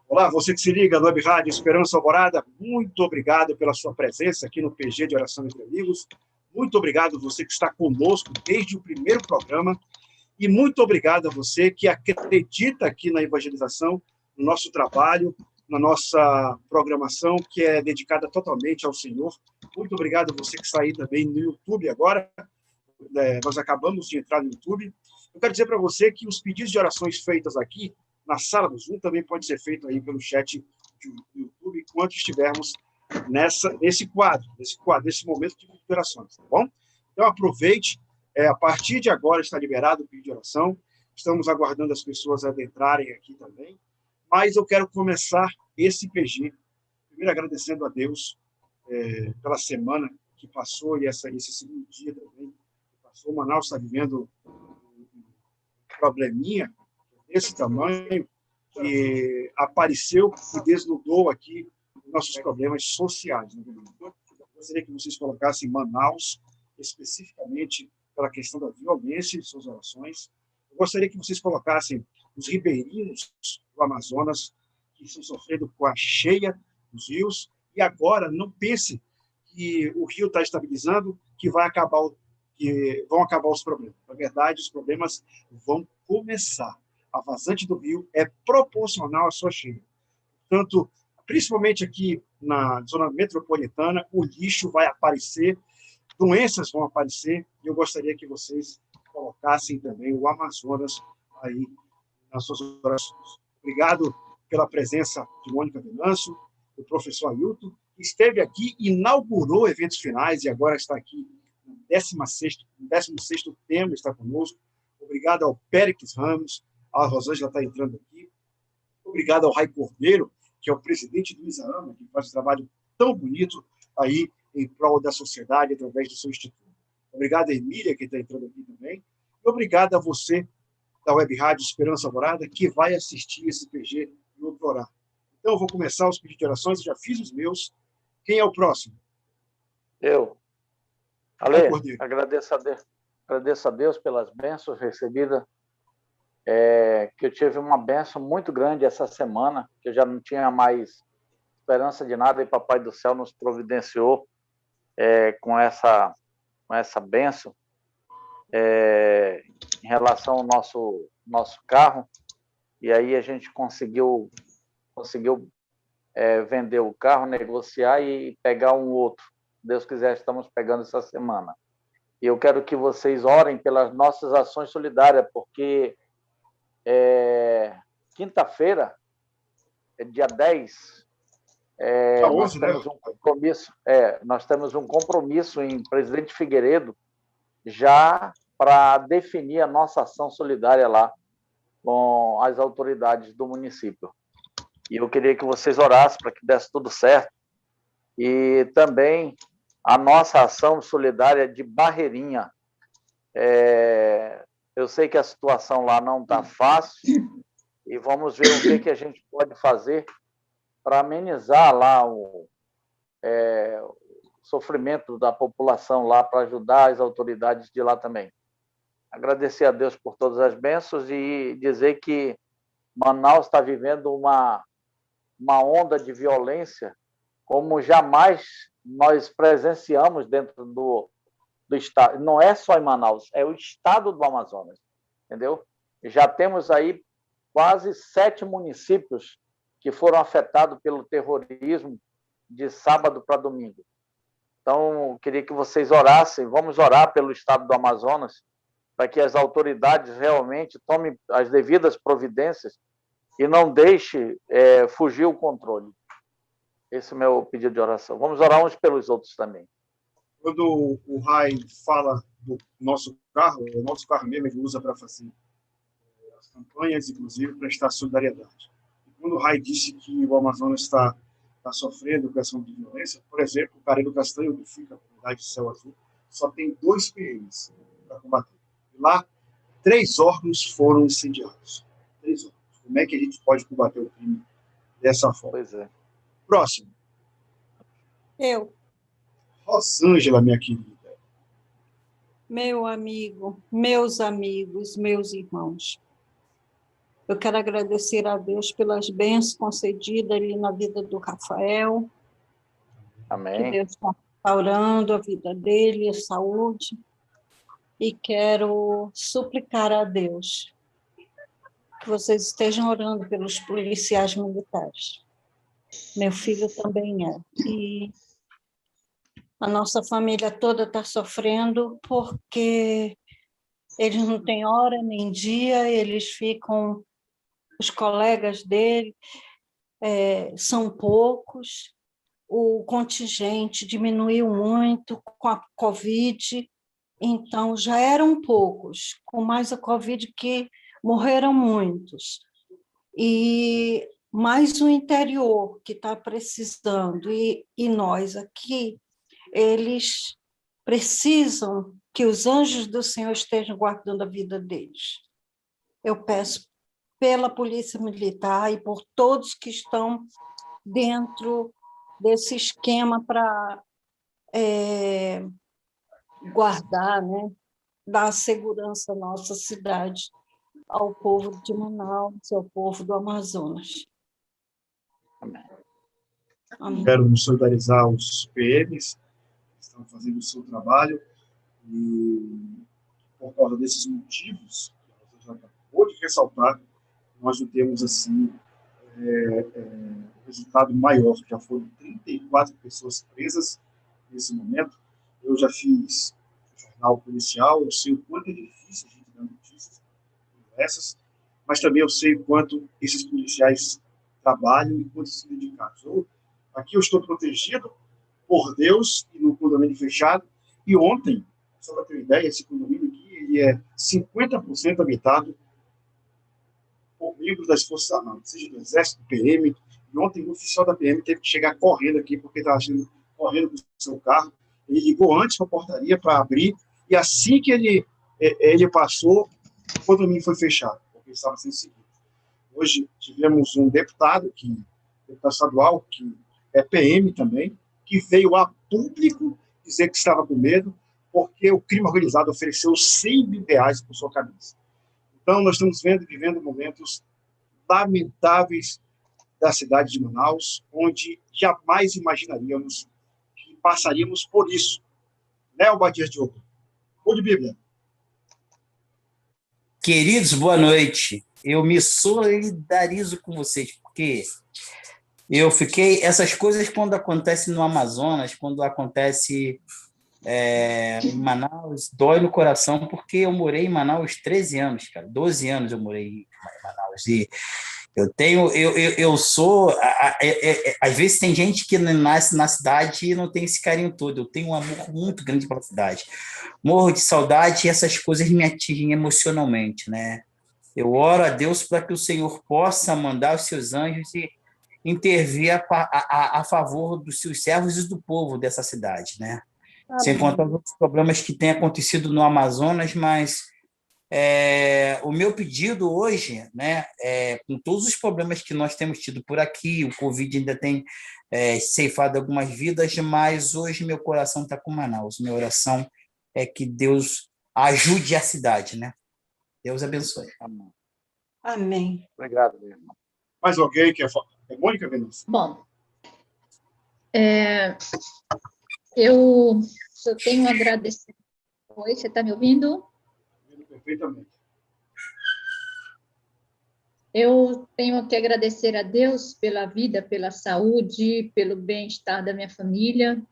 Olá, você que se liga no Web Rádio Esperança Alvorada, muito obrigado pela sua presença aqui no PG de Oração entre Amigos. Muito obrigado você que está conosco desde o primeiro programa e muito obrigado a você que acredita aqui na evangelização, no nosso trabalho, na nossa programação, que é dedicada totalmente ao Senhor. Muito obrigado a você que está aí também no YouTube agora. Nós acabamos de entrar no YouTube. Eu quero dizer para você que os pedidos de orações feitas aqui na sala do Zoom também pode ser feito aí pelo chat do YouTube, enquanto estivermos nesse quadro, nesse momento de orações, tá bom? Então, aproveite. A partir de agora está liberado o pedido de oração. Estamos aguardando as pessoas adentrarem aqui também. Mas eu quero começar esse PG, primeiro agradecendo a Deus pela semana que passou e esse segundo dia também que passou. Manaus está vivendo um probleminha desse tamanho que apareceu e desnudou aqui nossos problemas sociais. Eu gostaria que vocês colocassem Manaus, especificamente pela questão da violência em suas orações. Eu gostaria que vocês colocassem os ribeirinhos do Amazonas, que estão sofrendo com a cheia dos rios, e agora não pense que o rio está estabilizando, que vão acabar os problemas. Na verdade, os problemas vão começar. A vazante do rio é proporcional à sua cheia. Portanto, principalmente aqui na zona metropolitana, o lixo vai aparecer, doenças vão aparecer, e eu gostaria que vocês colocassem também o Amazonas aí nas suas orações. Obrigado pela presença de Mônica Venâncio, do professor Ailton, que esteve aqui, inaugurou eventos finais e agora está aqui no 16º tema, está conosco. Obrigado ao Péricles Ramos, a Rosângela está entrando aqui. Obrigado ao Rai Cordeiro, que é o presidente do Isaama, que faz um trabalho tão bonito aí em prol da sociedade através do seu instituto. Obrigado a Emília, que está entrando aqui também. E obrigado a você da Web Rádio Esperança Alvorada, que vai assistir esse PG e orar. Então, eu vou começar os pedidos de orações, eu já fiz os meus. Quem é o próximo? Eu. Ale, agradeço a Deus pelas bênçãos recebidas. Que eu tive uma bênção muito grande essa semana, que eu já não tinha mais esperança de nada, e Papai do Céu nos providenciou com essa bênção em relação ao nosso carro, e aí a gente conseguiu vender o carro, negociar e pegar um outro. Deus quiser, estamos pegando essa semana. E eu quero que vocês orem pelas nossas ações solidárias, porque quinta-feira, dia 10, nós temos um compromisso. Nós temos um compromisso em Presidente Figueiredo já para definir a nossa ação solidária lá com as autoridades do município. E eu queria que vocês orassem para que desse tudo certo. E também a nossa ação solidária de Barreirinha. Eu sei que a situação lá não está fácil e vamos ver o que a gente pode fazer para amenizar lá o sofrimento da população lá, para ajudar as autoridades de lá também. Agradecer a Deus por todas as bênçãos e dizer que Manaus está vivendo uma onda de violência como jamais nós presenciamos dentro do estado. Não é só em Manaus, é o estado do Amazonas, entendeu? Já temos aí quase 7 municípios que foram afetados pelo terrorismo de sábado para domingo. Então, eu queria que vocês orassem, vamos orar pelo estado do Amazonas, para que as autoridades realmente tomem as devidas providências e não deixe fugir o controle. Esse é o meu pedido de oração. Vamos orar uns pelos outros também. Quando o Rai fala do nosso carro, o nosso carro mesmo ele usa para fazer as campanhas, inclusive prestar solidariedade. E quando o Rai disse que o Amazonas está sofrendo com essa de violência, por exemplo, o Careiro Castanho, que fica na comunidade de Céu Azul, só tem 2 PMs para combater. E lá, 3 órgãos foram incendiados. 3 órgãos. Como é que a gente pode combater o crime dessa forma? Pois é. Próximo. Eu. Rosângela, minha querida. Meu amigo, meus amigos, meus irmãos. Eu quero agradecer a Deus pelas bênçãos concedidas ali na vida do Rafael, que Amém. Deus está restaurando a vida dele, a saúde, e quero suplicar a Deus que vocês estejam orando pelos policiais militares. Meu filho também é. E a nossa família toda está sofrendo porque eles não têm hora nem dia, eles ficam, os colegas dele são poucos, o contingente diminuiu muito com a Covid, então já eram poucos, com mais a Covid que morreram muitos. E mais o interior que está precisando, e nós aqui, eles precisam que os anjos do Senhor estejam guardando a vida deles. Eu peço pela Polícia Militar e por todos que estão dentro desse esquema para guardar, né, dar segurança à nossa cidade, ao povo de Manaus, ao povo do Amazonas. Amém. Amém. Quero nos solidarizar aos PMs que estão fazendo o seu trabalho e, por causa desses motivos que você já acabou de ressaltar, nós não temos, assim, resultado maior. Já foram 34 pessoas presas nesse momento. Eu já fiz jornal policial, eu sei o quanto é difícil a gente dar notícias como essas, mas também eu sei o quanto esses policiais trabalham e quanto são dedicados. Aqui eu estou protegido por Deus e no condomínio fechado, e ontem, só para ter uma ideia, esse condomínio aqui ele é 50% habitado por membros das Forças Armadas, seja do Exército, do PM, e ontem o oficial da PM teve que chegar correndo aqui, porque estava correndo com o seu carro. Ele ligou antes para a portaria para abrir, e assim que ele passou, o condomínio foi fechado, porque estava sendo seguido. Hoje tivemos um deputado estadual, que é PM também, que veio a público dizer que estava com medo, porque o crime organizado ofereceu R$ 100 mil por sua camisa. Então, nós estamos vivendo momentos lamentáveis da cidade de Manaus, onde jamais imaginaríamos que passaríamos por isso. Né, Obadias Diogo? Ou de Bíblia? Queridos, boa noite. Eu me solidarizo com vocês, porque eu fiquei... Essas coisas, quando acontecem no Amazonas, quando acontece em Manaus, dói no coração, porque eu morei em Manaus 13 anos, cara. 12 anos eu morei em Manaus. E eu sou... Às vezes tem gente que nasce na cidade e não tem esse carinho todo. Eu tenho um amor muito grande pela cidade. Morro de saudade e essas coisas me atingem emocionalmente, né? Eu oro a Deus para que o Senhor possa mandar os seus anjos e intervir a favor dos seus servos e do povo dessa cidade, né? Sem contar os outros problemas que têm acontecido no Amazonas, mas o meu pedido hoje, né, com todos os problemas que nós temos tido por aqui, o Covid ainda tem ceifado algumas vidas, mas hoje meu coração está com Manaus. Minha oração é que Deus ajude a cidade, né? Deus abençoe. Amém. Amém. Obrigado, meu irmão. Mais alguém que é Mônica Venâncio? Bom, eu só tenho a agradecer. Oi, você está me ouvindo? Perfeitamente. Eu tenho que agradecer a Deus pela vida, pela saúde, pelo bem-estar da minha família.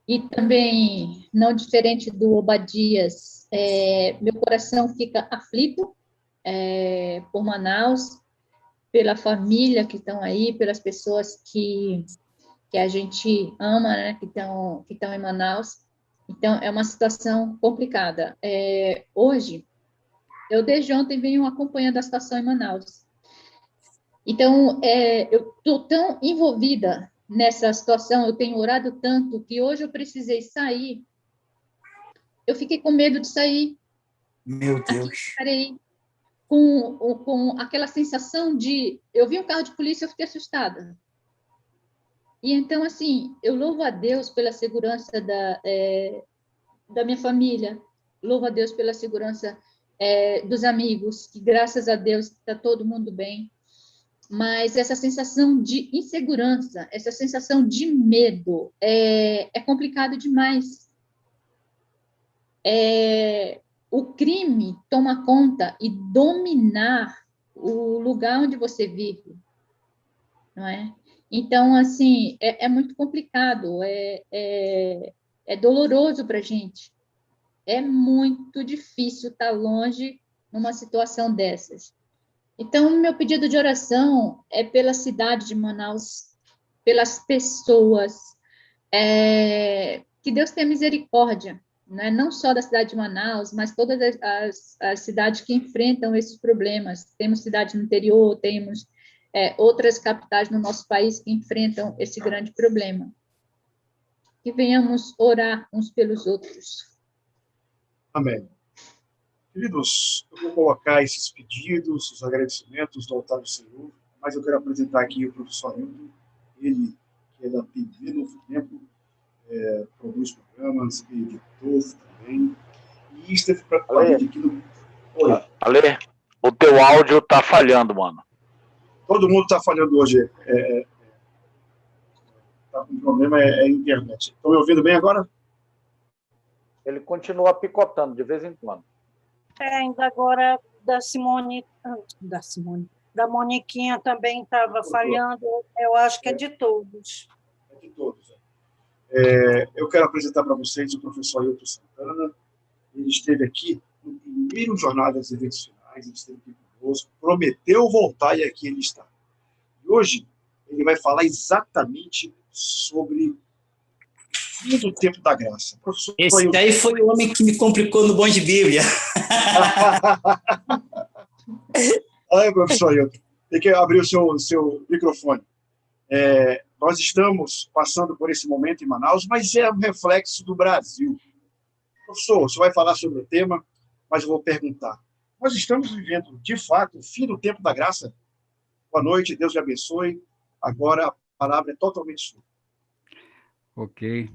E também, não diferente do Obadias, meu coração fica aflito por Manaus, pela família que estão aí, pelas pessoas que a gente ama, né, que estão em Manaus. Então, é uma situação complicada. Hoje, eu desde ontem venho acompanhando a situação em Manaus. Então, eu estou tão envolvida nessa situação, eu tenho orado tanto, que hoje eu precisei sair. Eu fiquei com medo de sair. Meu Deus. Aqui, parei com aquela sensação de... Eu vi um carro de polícia, eu fiquei assustada. E então, assim, eu louvo a Deus pela segurança da minha família, louvo a Deus pela segurança dos amigos, que graças a Deus está todo mundo bem, mas essa sensação de insegurança, essa sensação de medo, é complicado demais. O crime toma conta e dominar o lugar onde você vive, não é? Então, assim, é muito complicado, é doloroso para a gente. É muito difícil estar longe numa situação dessas. Então, meu pedido de oração é pela cidade de Manaus, pelas pessoas, que Deus tenha misericórdia, né? Não só da cidade de Manaus, mas todas as cidades que enfrentam esses problemas. Temos cidades no interior, temos outras capitais no nosso país que enfrentam esse grande problema. Que venhamos orar uns pelos outros. Amém. Queridos, eu vou colocar esses pedidos, os agradecimentos do altar do Senhor, mas eu quero apresentar aqui o professor Hilton, ele que é da TV Novo Tempo, produz programas, é editor também, e esteve com a gente aqui no... Oi. Ale, o teu áudio tá falhando, mano. Todo mundo está falhando hoje. Tá com problema, é a internet. Estão me ouvindo bem agora? Ele continua picotando de vez em quando. Ainda agora da Moniquinha também estava falhando, eu acho que é de todos. É de todos. Eu quero apresentar para vocês o professor Hilton Santana. Ele esteve aqui no primeiro Jornada das Eventos Finais, ele esteve aqui conosco, prometeu voltar e aqui ele está. E hoje ele vai falar exatamente sobre o fim do tempo da graça. Professor Esse Hilton... daí foi o homem que me complicou no Bom de Bíblia. Ai, professor Hilton, tem que abrir o seu microfone. Nós estamos passando por esse momento em Manaus, mas é um reflexo do Brasil. Professor, você vai falar sobre o tema, mas eu vou perguntar. Nós estamos vivendo, de fato, o fim do tempo da graça? Boa noite, Deus te abençoe. Agora a palavra é totalmente sua. Ok.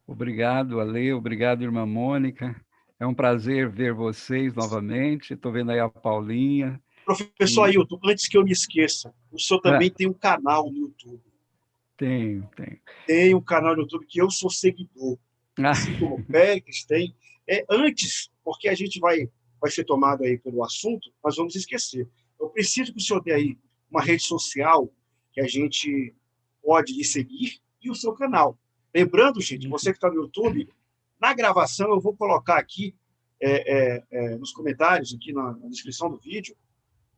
Obrigado, Ale. Obrigado, irmã Mônica. É um prazer ver vocês novamente. Estou vendo aí a Paulinha. Professor Hilton, antes que eu me esqueça, o senhor também tem um canal no YouTube. Tenho. Tem um canal no YouTube que eu sou seguidor. Assim como o Péricles tem. Antes, porque a gente vai ser tomado aí pelo assunto, nós vamos esquecer. Eu preciso que o senhor dê aí uma rede social que a gente pode lhe seguir e o seu canal. Lembrando, gente, você que está no YouTube, na gravação eu vou colocar aqui nos comentários, aqui na descrição do vídeo,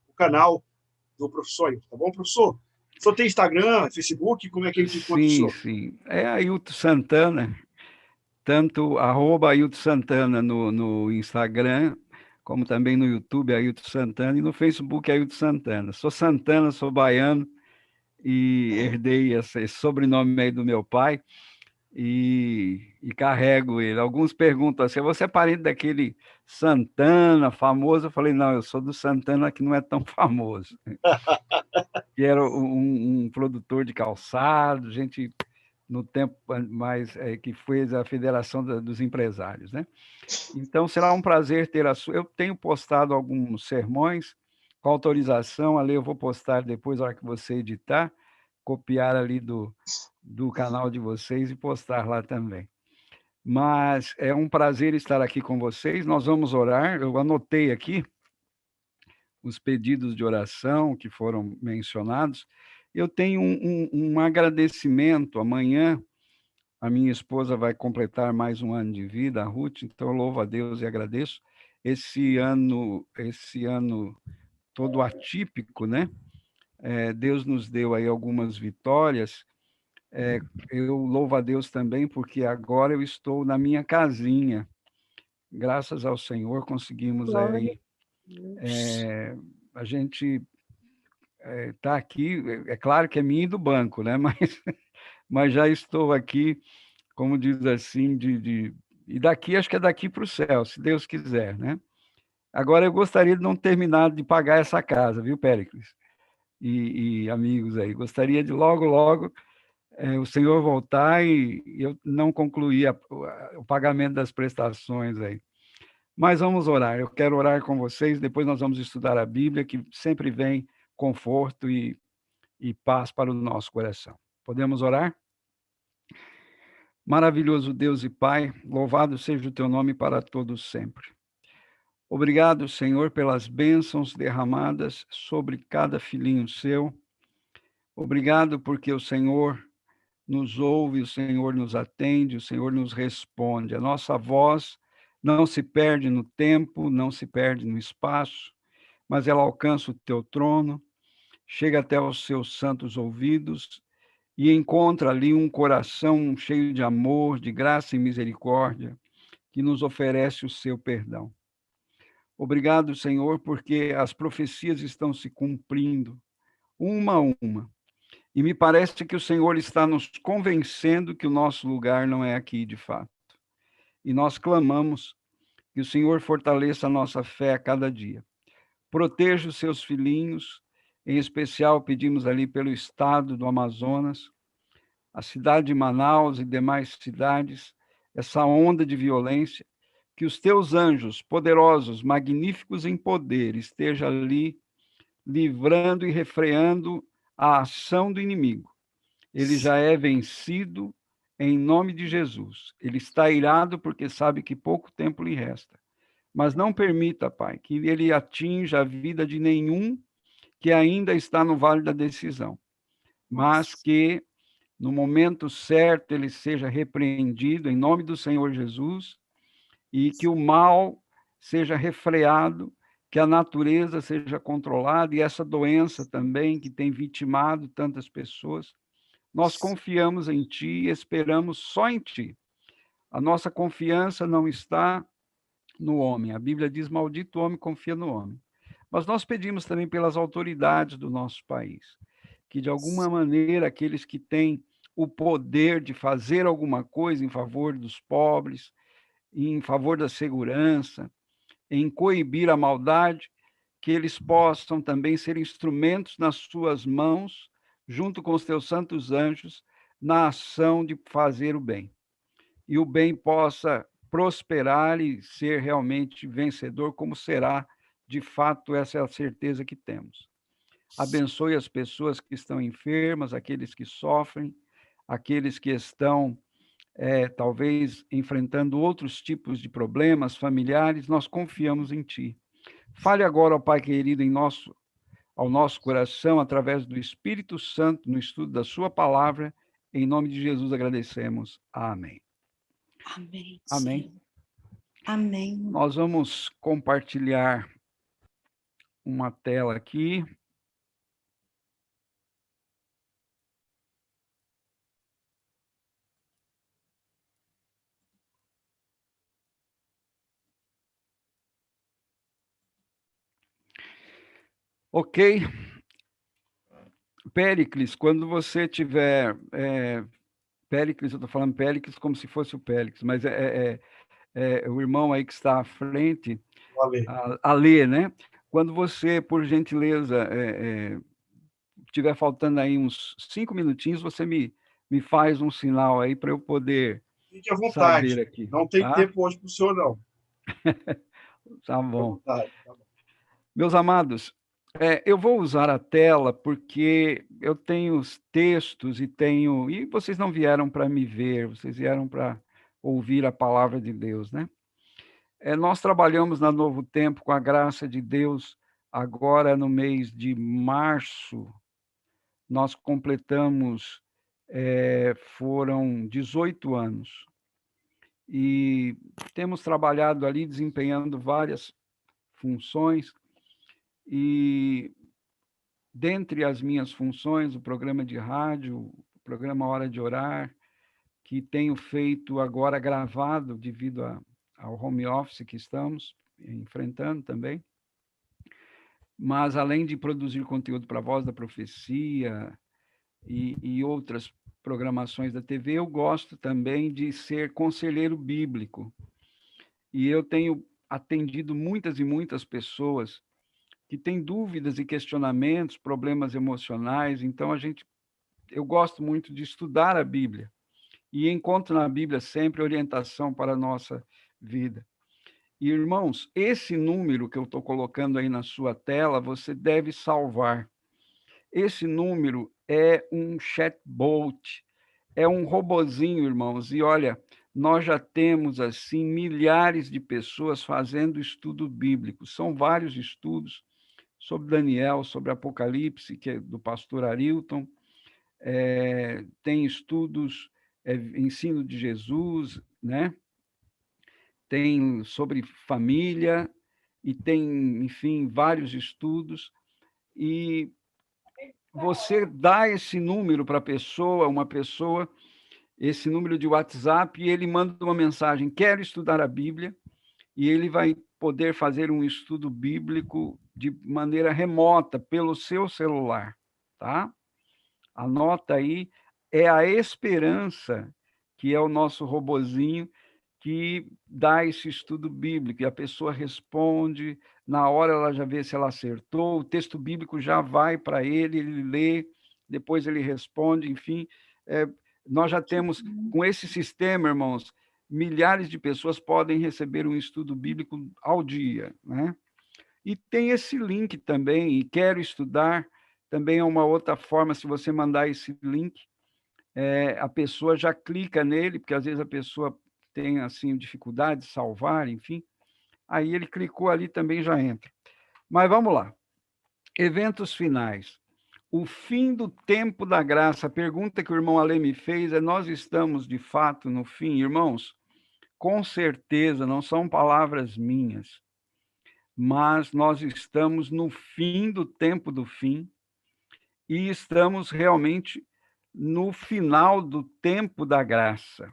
o canal do professor Hilton, tá bom, professor? O senhor tem Instagram, Facebook, como é que a gente encontra o senhor? Sim. É Ailton Santana, tanto @Ailton Santana no Instagram, como também no YouTube, Ailton Santana, e no Facebook, Ailton Santana. Sou Santana, sou baiano, e herdei esse sobrenome aí do meu pai, e carrego ele. Alguns perguntam assim, você é parente daquele Santana famoso? Eu falei, não, eu sou do Santana que não é tão famoso. Que era um produtor de calçado, gente no tempo mais que fez a Federação dos Empresários, né? Então, será um prazer ter a sua... Eu tenho postado alguns sermões com autorização, ali eu vou postar depois, na hora que você editar, copiar ali do canal de vocês e postar lá também. Mas é um prazer estar aqui com vocês. Nós vamos orar. Eu anotei aqui os pedidos de oração que foram mencionados. Eu tenho um agradecimento. Amanhã a minha esposa vai completar mais um ano de vida, a Ruth, então eu louvo a Deus e agradeço. Esse ano todo atípico, né? Deus nos deu aí algumas vitórias. Eu louvo a Deus também, porque agora eu estou na minha casinha. Graças ao Senhor, conseguimos aí. A gente está aqui, é claro que é minha e do banco, né? Mas já estou aqui, como diz assim, e daqui, acho que é daqui para o céu, se Deus quiser, né? Agora, eu gostaria de não terminar de pagar essa casa, viu, Péricles? E amigos aí, gostaria de logo o senhor voltar e eu não concluir o pagamento das prestações aí. Mas vamos orar. Eu quero orar com vocês, depois nós vamos estudar a Bíblia, que sempre vem conforto e paz para o nosso coração. Podemos orar? Maravilhoso Deus e Pai, louvado seja o teu nome para todos sempre. Obrigado, Senhor, pelas bênçãos derramadas sobre cada filhinho seu. Obrigado porque o Senhor nos ouve, o Senhor nos atende, o Senhor nos responde. A nossa voz não se perde no tempo, não se perde no espaço, mas ela alcança o teu trono, chega até os seus santos ouvidos e encontra ali um coração cheio de amor, de graça e misericórdia, que nos oferece o seu perdão. Obrigado, Senhor, porque as profecias estão se cumprindo, uma a uma. E me parece que o Senhor está nos convencendo que o nosso lugar não é aqui, de fato. E nós clamamos que o Senhor fortaleça a nossa fé a cada dia. Proteja os seus filhinhos, em especial pedimos ali pelo estado do Amazonas, a cidade de Manaus e demais cidades, essa onda de violência, que os teus anjos poderosos, magníficos em poder, estejam ali livrando e refreando a ação do inimigo. Ele já é vencido em nome de Jesus. Ele está irado porque sabe que pouco tempo lhe resta. Mas não permita, Pai, que ele atinja a vida de nenhum que ainda está no vale da decisão, mas que no momento certo ele seja repreendido em nome do Senhor Jesus e que o mal seja refreado, que a natureza seja controlada e essa doença também que tem vitimado tantas pessoas. Nós confiamos em Ti e esperamos só em Ti. A nossa confiança não está no homem. A Bíblia diz, maldito o homem confia no homem. Mas nós pedimos também pelas autoridades do nosso país, que de alguma maneira aqueles que têm o poder de fazer alguma coisa em favor dos pobres, em favor da segurança, em coibir a maldade, que eles possam também ser instrumentos nas suas mãos, junto com os teus santos anjos, na ação de fazer o bem. E o bem possa prosperar e ser realmente vencedor, como será, de fato, essa é a certeza que temos. Abençoe as pessoas que estão enfermas, aqueles que sofrem, aqueles que estão talvez enfrentando outros tipos de problemas familiares, nós confiamos em Ti. Fale agora, ó Pai querido, ao nosso coração, através do Espírito Santo, no estudo da Sua palavra. Em nome de Jesus agradecemos. Amém. Amém. Amém. Senhor. Amém. Nós vamos compartilhar uma tela aqui. Ok. Péricles, quando você tiver... Péricles, eu estou falando Péricles como se fosse o Péricles, mas o irmão aí que está à frente, a ler, né? Quando você, por gentileza, tiver faltando aí uns 5 minutinhos, você me faz um sinal aí para eu poder Fique à vontade. saber aqui. Não tem tá? tempo hoje para o senhor, não. Tá bom. Tá bom. Meus amados, eu vou usar a tela porque eu tenho os textos e vocês não vieram para me ver, vocês vieram para ouvir a palavra de Deus, né? Nós trabalhamos na Novo Tempo com a graça de Deus, agora no mês de março, nós completamos, foram 18 anos, e temos trabalhado ali, desempenhando várias funções, e dentre as minhas funções, o programa de rádio, o programa Hora de Orar, que tenho feito agora gravado devido ao home office que estamos enfrentando também. Mas, além de produzir conteúdo para a Voz da Profecia e outras programações da TV, eu gosto também de ser conselheiro bíblico. E eu tenho atendido muitas e muitas pessoas que têm dúvidas e questionamentos, problemas emocionais. Então, eu gosto muito de estudar a Bíblia e encontro na Bíblia sempre orientação para a nossa vida. E, irmãos, esse número que eu estou colocando aí na sua tela, você deve salvar. Esse número é um chatbot, é um robozinho, irmãos. E olha, nós já temos, assim, milhares de pessoas fazendo estudo bíblico. São vários estudos sobre Daniel, sobre Apocalipse, que é do pastor Arilton. Tem estudos, ensino de Jesus, né? Tem sobre família, e tem, enfim, vários estudos. E você dá esse número para uma pessoa, esse número de WhatsApp, e ele manda uma mensagem: quero estudar a Bíblia, e ele vai poder fazer um estudo bíblico de maneira remota, pelo seu celular, tá? Anota aí, é a Esperança, que é o nosso robozinho, que dá esse estudo bíblico, e a pessoa responde, na hora ela já vê se ela acertou, o texto bíblico já vai para ele lê, depois ele responde, enfim. Nós já temos, com esse sistema, irmãos, milhares de pessoas podem receber um estudo bíblico ao dia, né? E tem esse link também, e quero estudar, também é uma outra forma. Se você mandar esse link, a pessoa já clica nele, porque às vezes a pessoa tem assim dificuldade de salvar, enfim, aí ele clicou ali, também já entra. Mas vamos lá. Eventos finais. O fim do tempo da graça. A pergunta que o irmão Ale me fez é: nós estamos de fato no fim? Irmãos, com certeza, não são palavras minhas, mas nós estamos no fim do tempo do fim, e estamos realmente no final do tempo da graça.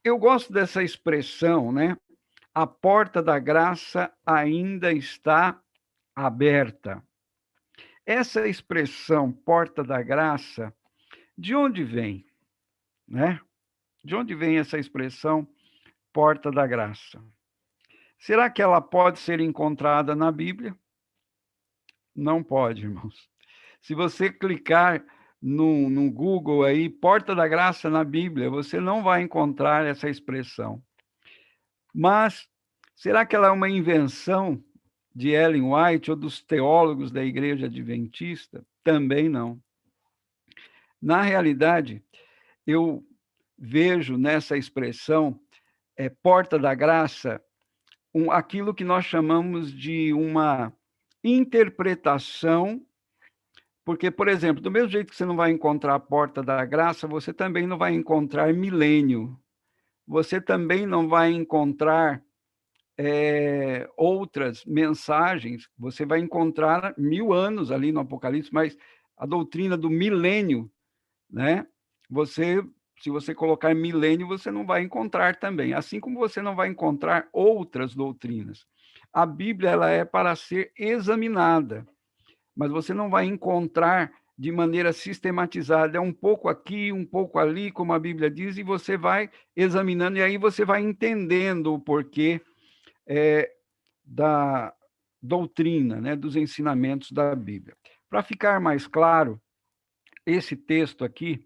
Eu gosto dessa expressão, né? A porta da graça ainda está aberta. Essa expressão, porta da graça, de onde vem, né? De onde vem essa expressão, porta da graça? Será que ela pode ser encontrada na Bíblia? Não pode, irmãos. Se você clicar no Google aí, porta da graça na Bíblia, você não vai encontrar essa expressão. Mas será que ela é uma invenção de Ellen White ou dos teólogos da Igreja Adventista? Também não. Na realidade, eu vejo nessa expressão, porta da graça, aquilo que nós chamamos de uma interpretação. Porque, por exemplo, do mesmo jeito que você não vai encontrar a porta da graça, você também não vai encontrar milênio. Você também não vai encontrar outras mensagens. Você vai encontrar 1000 anos ali no Apocalipse, mas a doutrina do milênio, né? Se você colocar milênio, você não vai encontrar também. Assim como você não vai encontrar outras doutrinas. A Bíblia, ela é para ser examinada, mas você não vai encontrar de maneira sistematizada. É um pouco aqui, um pouco ali, como a Bíblia diz, e você vai examinando, e aí você vai entendendo o porquê da doutrina, né, dos ensinamentos da Bíblia. Para ficar mais claro, esse texto aqui,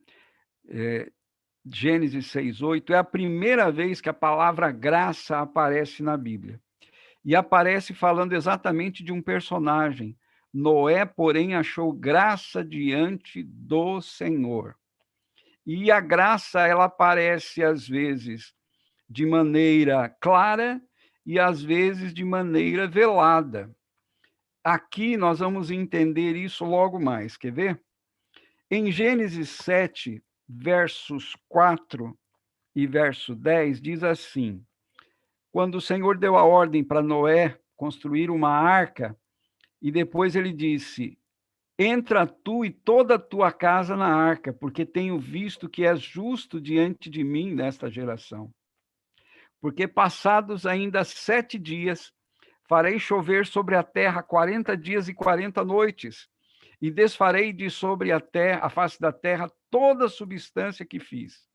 Gênesis 6:8, é a primeira vez que a palavra graça aparece na Bíblia. E aparece falando exatamente de um personagem. Noé, porém, achou graça diante do Senhor. E a graça, ela aparece às vezes de maneira clara e às vezes de maneira velada. Aqui nós vamos entender isso logo mais. Quer ver? Em Gênesis 7, versos 4 e verso 10, diz assim: quando o Senhor deu a ordem para Noé construir uma arca, e depois ele disse: entra tu e toda a tua casa na arca, porque tenho visto que és justo diante de mim nesta geração. Porque passados ainda 7 dias, farei chover sobre a terra 40 dias e 40 noites, e desfarei de sobre a terra, a face da terra, toda a substância que fiz.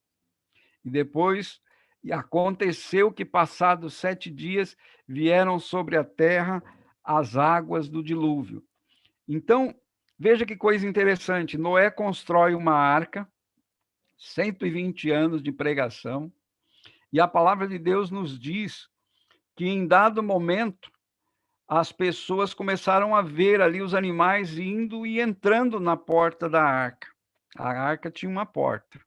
E depois aconteceu que, passados 7 dias, vieram sobre a terra as águas do dilúvio. Então, veja que coisa interessante. Noé constrói uma arca, 120 anos de pregação, E a palavra de Deus nos diz que, em dado momento, as pessoas começaram a ver ali os animais indo e entrando na porta da arca. A arca tinha uma porta.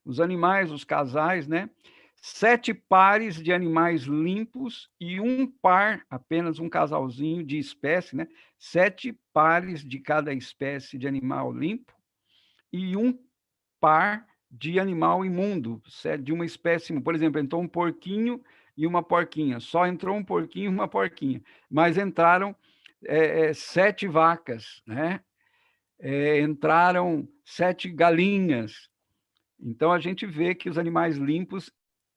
Os animais, os casais, né? 7 pares de animais limpos e um par, apenas um casalzinho de espécie, né? 7 pares de cada espécie de animal limpo e um par de animal imundo, de uma espécie. Por exemplo, entrou um porquinho e uma porquinha. Só entrou um porquinho e uma porquinha. Mas entraram 7 vacas, né? Entraram 7 galinhas. Então, a gente vê que os animais limpos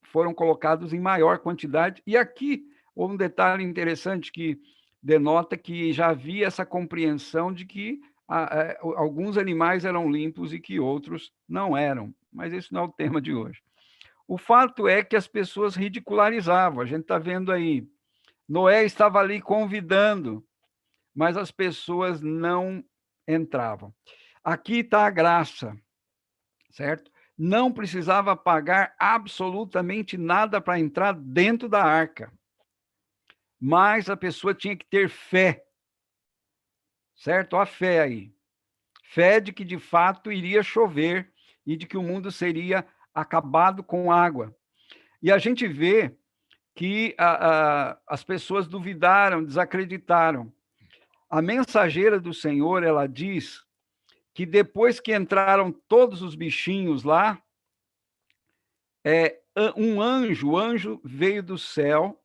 foram colocados em maior quantidade. E aqui, um detalhe interessante que denota que já havia essa compreensão de que alguns animais eram limpos e que outros não eram. Mas esse não é o tema de hoje. O fato é que as pessoas ridicularizavam. A gente está vendo aí, Noé estava ali convidando, mas as pessoas não entravam. Aqui está a graça, certo? Não precisava pagar absolutamente nada para entrar dentro da arca. Mas a pessoa tinha que ter fé, certo? A fé aí. Fé de que, de fato, iria chover e de que o mundo seria acabado com água. E a gente vê que as pessoas duvidaram, desacreditaram. A mensageira do Senhor, ela diz que depois que entraram todos os bichinhos lá, o anjo veio do céu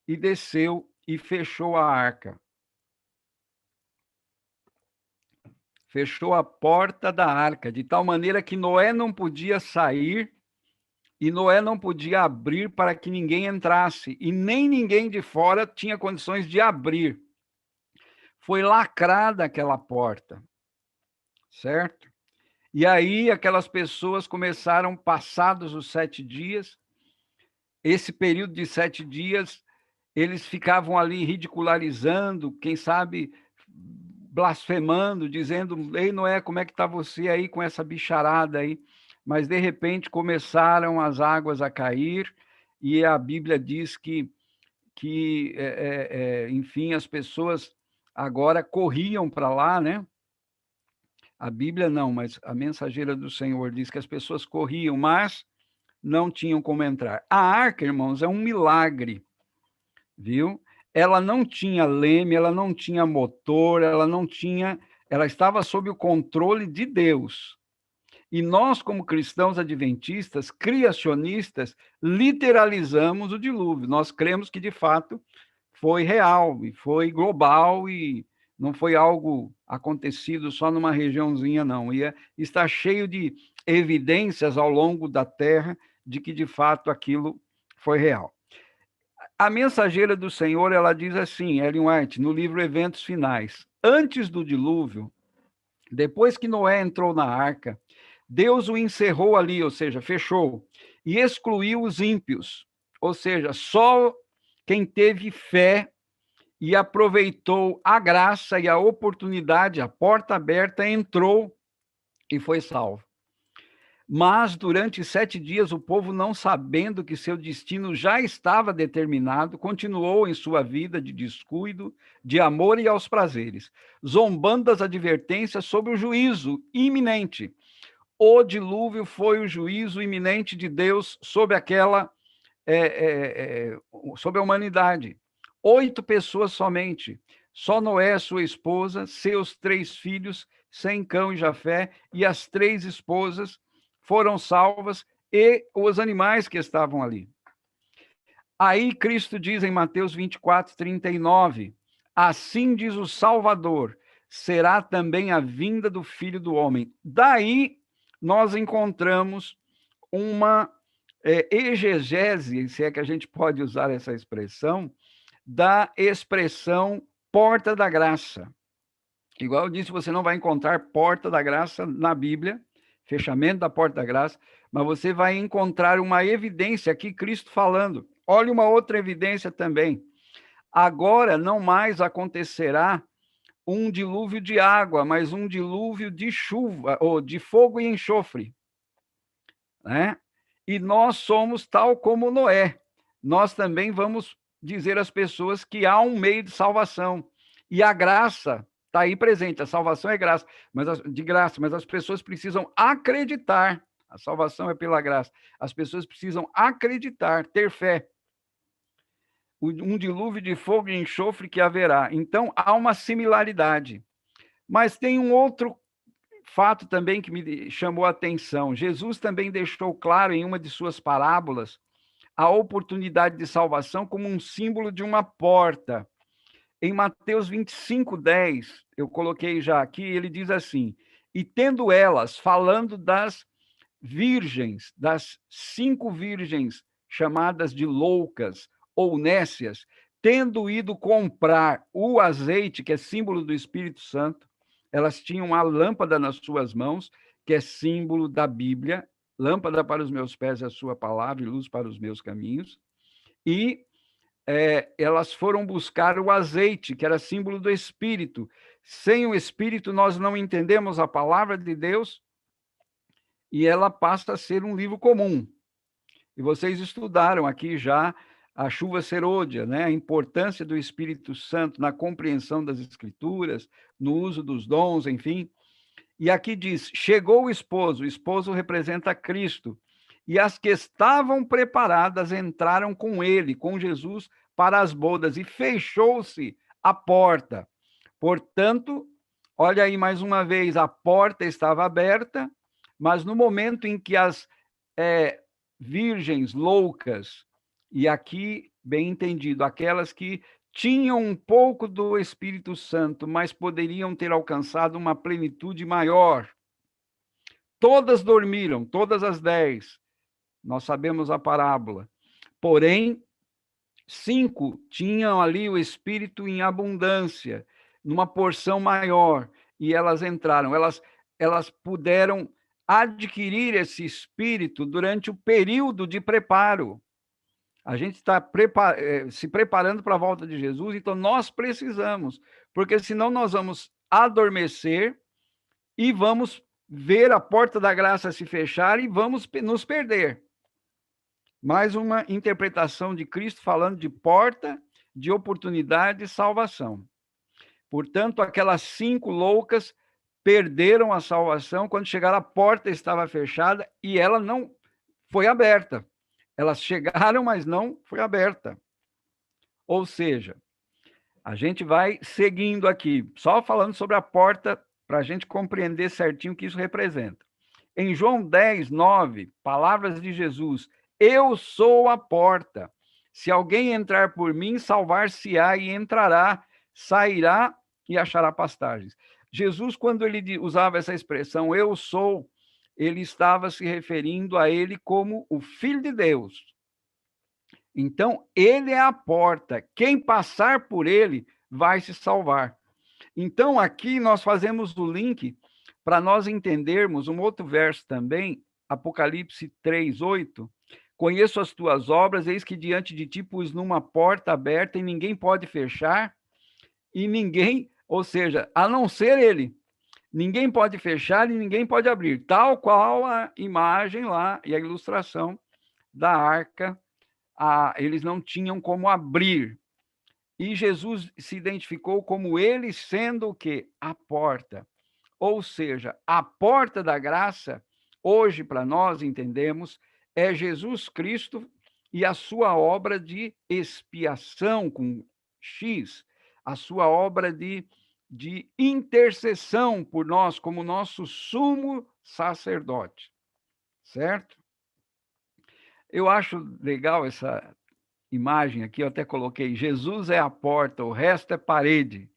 e desceu e fechou a arca. Fechou a porta da arca, de tal maneira que Noé não podia sair e Noé não podia abrir para que ninguém entrasse, e nem ninguém de fora tinha condições de abrir. Foi lacrada aquela porta, certo? E aí aquelas pessoas começaram, passados os 7 dias, esse período de 7 dias, eles ficavam ali ridicularizando, quem sabe blasfemando, dizendo: ei, Noé, como é que está você aí com essa bicharada aí? Mas, de repente, começaram as águas a cair, e a Bíblia diz que enfim, as pessoas agora corriam para lá, né? A Bíblia não, mas a mensageira do Senhor diz que as pessoas corriam, mas não tinham como entrar. A arca, irmãos, é um milagre, viu? Ela não tinha leme, ela não tinha motor, ela estava sob o controle de Deus. E nós, como cristãos adventistas, criacionistas, literalizamos o dilúvio. Nós cremos que, de fato, foi real, e foi global, e não foi algo acontecido só numa regiãozinha, não. E está cheio de evidências ao longo da Terra de que, de fato, aquilo foi real. A mensageira do Senhor, ela diz assim, Ellen White, no livro Eventos Finais: antes do dilúvio, depois que Noé entrou na arca, Deus o encerrou ali, ou seja, fechou, e excluiu os ímpios, ou seja, só quem teve fé e aproveitou a graça e a oportunidade, a porta aberta, entrou e foi salvo. Mas, durante 7 dias, o povo, não sabendo que seu destino já estava determinado, continuou em sua vida de descuido, de amor e aos prazeres, zombando das advertências sobre o juízo iminente. O dilúvio foi o juízo iminente de Deus sobre sobre a humanidade. 8 pessoas somente. Só Noé, sua esposa, seus 3 filhos, Sem, Cão e Jafé, e as 3 esposas foram salvas, e os animais que estavam ali. Aí Cristo diz em Mateus 24:39, assim diz o Salvador, será também a vinda do Filho do Homem. Daí nós encontramos uma exegese, se é que a gente pode usar essa expressão, da expressão porta da graça. Igual eu disse, você não vai encontrar porta da graça na Bíblia, fechamento da porta da graça, mas você vai encontrar uma evidência aqui, Cristo falando. Olha uma outra evidência também. Agora não mais acontecerá um dilúvio de água, mas um dilúvio de chuva, ou de fogo e enxofre, né? E nós somos tal como Noé. Nós também vamos dizer às pessoas que há um meio de salvação. E a graça está aí presente. A salvação é graça, de graça, mas as pessoas precisam acreditar. A salvação é pela graça. As pessoas precisam acreditar, ter fé. Um dilúvio de fogo e enxofre que haverá. Então, há uma similaridade. Mas tem um outro fato também que me chamou a atenção. Jesus também deixou claro em uma de suas parábolas a oportunidade de salvação como um símbolo de uma porta. Em Mateus 25:10, eu coloquei já aqui, ele diz assim: e tendo elas, falando das virgens, das 5 virgens chamadas de loucas ou nécias, tendo ido comprar o azeite, que é símbolo do Espírito Santo, elas tinham a lâmpada nas suas mãos, que é símbolo da Bíblia, lâmpada para os meus pés é a sua palavra e luz para os meus caminhos, e elas foram buscar o azeite, que era símbolo do Espírito. Sem o Espírito, nós não entendemos a palavra de Deus, e ela passa a ser um livro comum. E vocês estudaram aqui já a chuva serôdia, né? A importância do Espírito Santo na compreensão das Escrituras, no uso dos dons, enfim. E aqui diz, chegou o esposo representa Cristo, e as que estavam preparadas entraram com ele, com Jesus, para as bodas, e fechou-se a porta. Portanto, olha aí mais uma vez, a porta estava aberta, mas no momento em que as virgens loucas, e aqui, bem entendido, aquelas que tinham um pouco do Espírito Santo, mas poderiam ter alcançado uma plenitude maior. Todas dormiram, todas as 10. Nós sabemos a parábola. Porém, 5 tinham ali o Espírito em abundância, numa porção maior, e elas entraram. Elas puderam adquirir esse Espírito durante o período de preparo. A gente está se preparando para a volta de Jesus, então nós precisamos, porque senão nós vamos adormecer e vamos ver a porta da graça se fechar e vamos nos perder. Mais uma interpretação de Cristo falando de porta, de oportunidade e salvação. Portanto, aquelas 5 loucas perderam a salvação quando chegaram, a porta estava fechada e ela não foi aberta. Elas chegaram, mas não foi aberta. Ou seja, a gente vai seguindo aqui, só falando sobre a porta, para a gente compreender certinho o que isso representa. Em João 10:9, palavras de Jesus, eu sou a porta. Se alguém entrar por mim, salvar-se-á e entrará, sairá e achará pastagens. Jesus, quando ele usava essa expressão, eu sou, ele estava se referindo a ele como o Filho de Deus. Então, ele é a porta. Quem passar por ele vai se salvar. Então, aqui nós fazemos o link para nós entendermos um outro verso também, Apocalipse 3:8. Conheço as tuas obras, eis que diante de ti pus numa porta aberta e ninguém pode fechar, e ninguém, ou seja, a não ser ele, ninguém pode fechar e ninguém pode abrir, tal qual a imagem lá e a ilustração da arca, eles não tinham como abrir. E Jesus se identificou como ele sendo o quê? A porta. Ou seja, a porta da graça, hoje para nós entendemos, é Jesus Cristo e a sua obra de expiação com X, a sua obra de intercessão por nós como nosso sumo sacerdote, certo? Eu acho legal essa imagem aqui, eu até coloquei, Jesus é a porta, o resto é parede,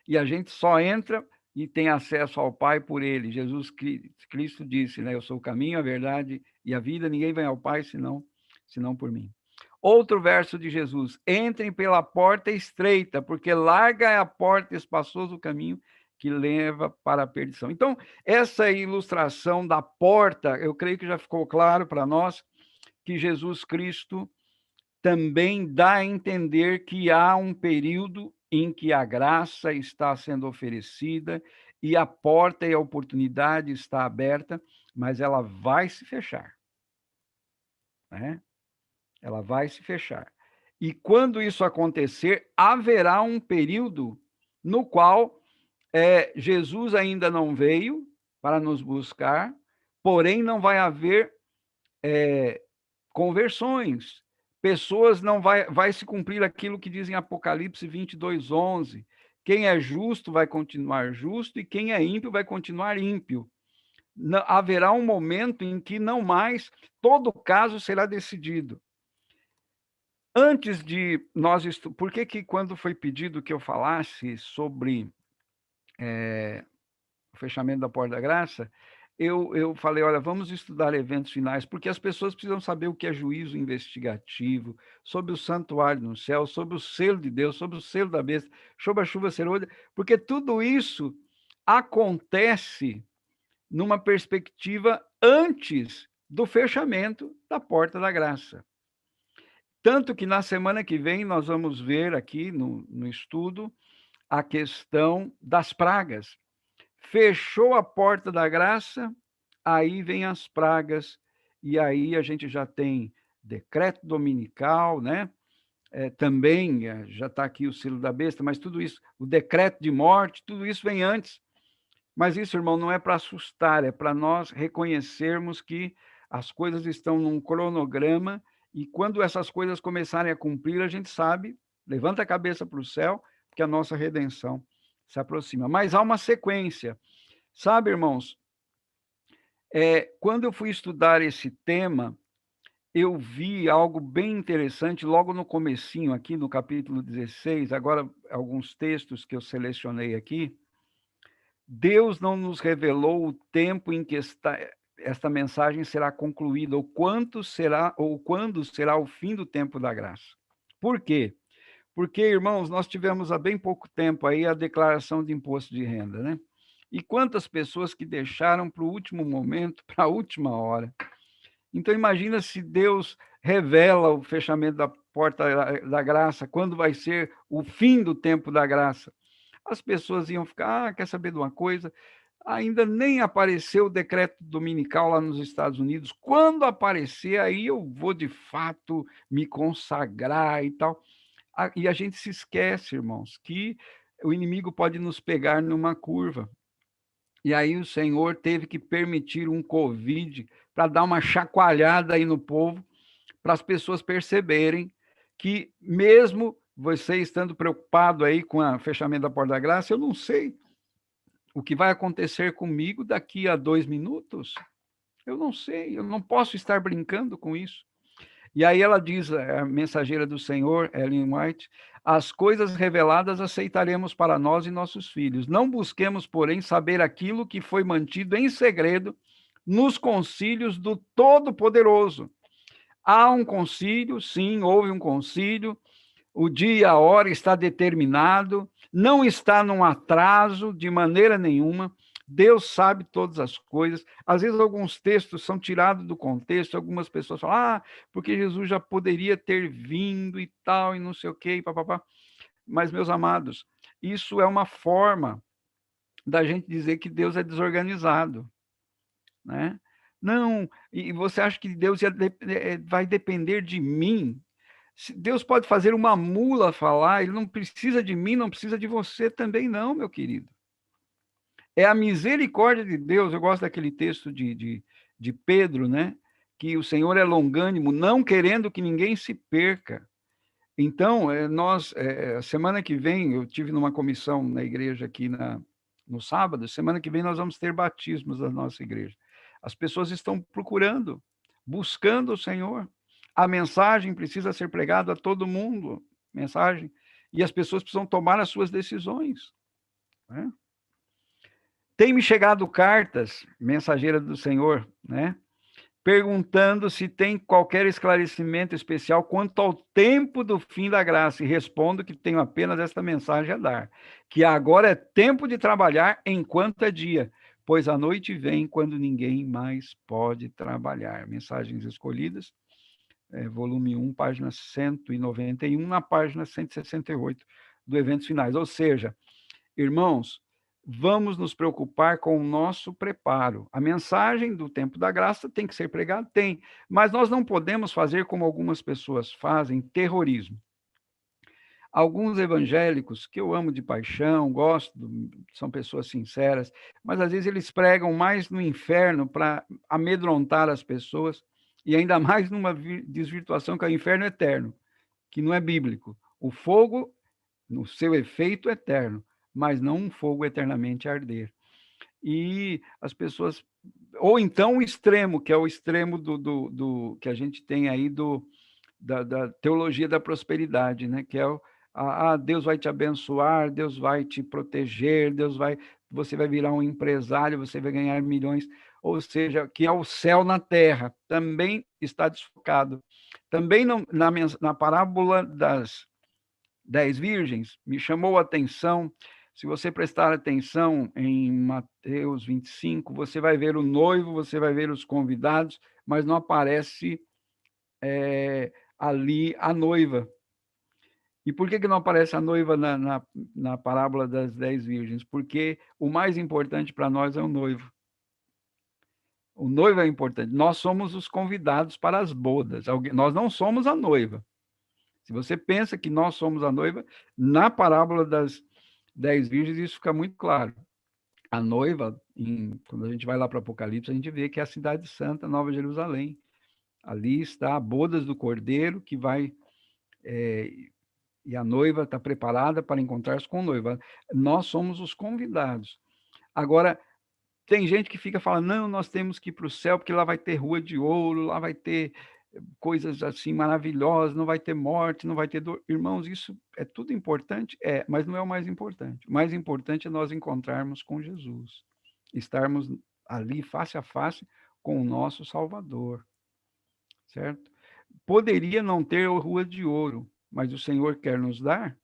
e a gente só entra e tem acesso ao Pai por ele. Jesus Cristo disse, né? Eu sou o caminho, a verdade e a vida, ninguém vem ao Pai senão por mim. Outro verso de Jesus, entrem pela porta estreita, porque larga é a porta, espaçoso o caminho que leva para a perdição. Então, essa ilustração da porta, eu creio que já ficou claro para nós que Jesus Cristo também dá a entender que há um período em que a graça está sendo oferecida e a porta e a oportunidade está aberta, mas ela vai se fechar. né? Ela vai se fechar. E quando isso acontecer, haverá um período no qual Jesus ainda não veio para nos buscar, porém não vai haver conversões. Pessoas não vai se cumprir aquilo que diz em Apocalipse 22:11. Quem é justo vai continuar justo e quem é ímpio vai continuar ímpio. Haverá um momento em que não mais todo caso será decidido. Antes de nós... Por que quando foi pedido que eu falasse sobre o fechamento da Porta da Graça, eu falei, olha, vamos estudar eventos finais, porque as pessoas precisam saber o que é juízo investigativo, sobre o santuário no céu, sobre o selo de Deus, sobre o selo da besta, sobre a chuva serôdia, porque tudo isso acontece numa perspectiva antes do fechamento da Porta da Graça. Tanto que na semana que vem nós vamos ver aqui no estudo a questão das pragas. Fechou a porta da graça, aí vem as pragas, e aí a gente já tem decreto dominical, né? Também já está aqui o selo da besta, mas tudo isso, o decreto de morte, tudo isso vem antes. Mas isso, irmão, não é para assustar, é para nós reconhecermos que as coisas estão num cronograma, e quando essas coisas começarem a cumprir, a gente sabe, levanta a cabeça para o céu, porque a nossa redenção se aproxima. Mas há uma sequência. Sabe, irmãos, quando eu fui estudar esse tema, eu vi algo bem interessante logo no comecinho, aqui no capítulo 16, agora alguns textos que eu selecionei aqui. Deus não nos revelou o tempo em que esta mensagem será concluída, ou quando será o fim do tempo da graça. Por quê? Porque, irmãos, nós tivemos há bem pouco tempo aí a declaração de imposto de renda, né? E quantas pessoas que deixaram para o último momento, para a última hora. Então, imagina se Deus revela o fechamento da porta da graça, quando vai ser o fim do tempo da graça. As pessoas iam ficar, quer saber de uma coisa? Ainda nem apareceu o decreto dominical lá nos Estados Unidos. Quando aparecer, aí eu vou, de fato, me consagrar e tal. E a gente se esquece, irmãos, que o inimigo pode nos pegar numa curva. E aí o Senhor teve que permitir um Covid para dar uma chacoalhada aí no povo, para as pessoas perceberem que, mesmo você estando preocupado aí com o fechamento da Porta da Graça, eu não sei o que vai acontecer comigo daqui a 2 minutos. Eu não sei, eu não posso estar brincando com isso. E aí ela diz, a mensageira do Senhor, Ellen White, as coisas reveladas aceitaremos para nós e nossos filhos. Não busquemos, porém, saber aquilo que foi mantido em segredo nos concílios do Todo-Poderoso. Há um concílio, sim, houve um concílio, o dia e a hora está determinado, não está num atraso de maneira nenhuma. Deus sabe todas as coisas. Às vezes, alguns textos são tirados do contexto, algumas pessoas falam, porque Jesus já poderia ter vindo e tal, e não sei o quê, e papapá. Mas, meus amados, isso é uma forma da gente dizer que Deus é desorganizado, né? Não, e você acha que Deus vai depender de mim? Deus pode fazer uma mula falar, ele não precisa de mim, não precisa de você também não, meu querido. É a misericórdia de Deus. Eu gosto daquele texto de Pedro, né? Que o Senhor é longânimo, não querendo que ninguém se perca. Então, semana que vem, eu tive numa comissão na igreja aqui no sábado, semana que vem nós vamos ter batismos da nossa igreja. As pessoas estão procurando, buscando o Senhor. A mensagem precisa ser pregada a todo mundo, e as pessoas precisam tomar as suas decisões, né? Tem-me chegado cartas, mensageira do Senhor, né? Perguntando se tem qualquer esclarecimento especial quanto ao tempo do fim da graça, e respondo que tenho apenas esta mensagem a dar, que agora é tempo de trabalhar enquanto é dia, pois a noite vem quando ninguém mais pode trabalhar. Mensagens escolhidas, volume 1, página 191, na página 168 do Eventos Finais. Ou seja, irmãos, vamos nos preocupar com o nosso preparo. A mensagem do tempo da graça tem que ser pregada? Tem, mas nós não podemos fazer como algumas pessoas fazem, terrorismo. Alguns evangélicos, que eu amo de paixão, gosto, são pessoas sinceras, mas às vezes eles pregam mais no inferno para amedrontar as pessoas, e ainda mais numa desvirtuação que é o inferno eterno, que não é bíblico. O fogo, no seu efeito eterno, mas não um fogo eternamente a arder. E as pessoas... Ou então o extremo, que é o extremo do que a gente tem aí da teologia da prosperidade, né? Que é Deus vai te abençoar, Deus vai te proteger, você vai virar um empresário, você vai ganhar milhões, ou seja, que é o céu na terra, também está desfocado. Também na parábola das 10 virgens, me chamou a atenção, se você prestar atenção em Mateus 25, você vai ver o noivo, você vai ver os convidados, mas não aparece ali a noiva. E por que não aparece a noiva na parábola das 10 virgens? Porque o mais importante para nós é o noivo. O noivo é importante. Nós somos os convidados para as bodas. Nós não somos a noiva. Se você pensa que nós somos a noiva, na parábola das 10 virgens, isso fica muito claro. A noiva, quando a gente vai lá para o Apocalipse, a gente vê que é a cidade santa, Nova Jerusalém. Ali está a bodas do Cordeiro, que vai... e a noiva está preparada para encontrar-se com o noivo. Nós somos os convidados. Agora, tem gente que fica falando, não, nós temos que ir para o céu, porque lá vai ter rua de ouro, lá vai ter coisas assim maravilhosas, não vai ter morte, não vai ter dor. Irmãos, isso é tudo importante? Mas não é o mais importante. O mais importante é nós encontrarmos com Jesus, estarmos ali face a face com o nosso Salvador, certo? Poderia não ter rua de ouro, mas o Senhor quer nos dar?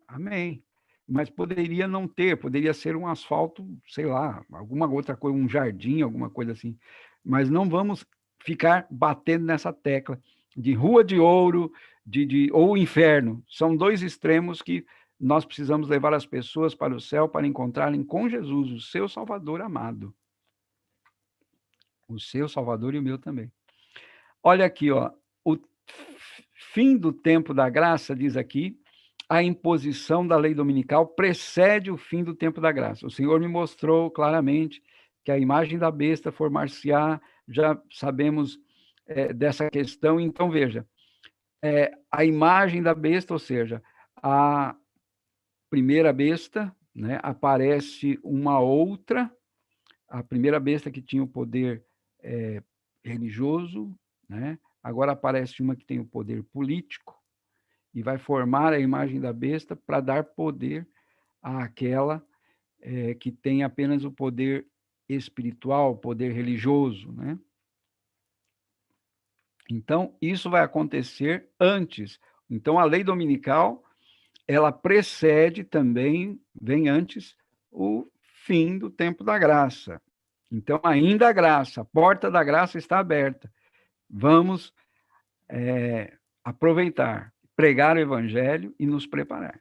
Amém. Mas poderia não ter, poderia ser um asfalto, sei lá, alguma outra coisa, um jardim, alguma coisa assim. Mas não vamos ficar batendo nessa tecla de rua de ouro ou inferno. São dois extremos que nós precisamos levar as pessoas para o céu para encontrarem com Jesus, o seu Salvador amado. O seu Salvador e o meu também. Olha aqui, ó, o fim do tempo da graça, diz aqui, a imposição da lei dominical precede o fim do tempo da graça. O Senhor me mostrou claramente que a imagem da besta formar-se-á, já sabemos dessa questão. Então, veja, a imagem da besta, ou seja, a primeira besta, né, aparece uma outra, a primeira besta que tinha o poder religioso, né, agora aparece uma que tem o poder político, e vai formar a imagem da besta para dar poder àquela que tem apenas o poder espiritual, o poder religioso, né? Então, isso vai acontecer antes. Então, a lei dominical, ela precede também, vem antes, o fim do tempo da graça. Então, ainda a graça, a porta da graça está aberta. Vamos aproveitar, pregar o evangelho e nos preparar.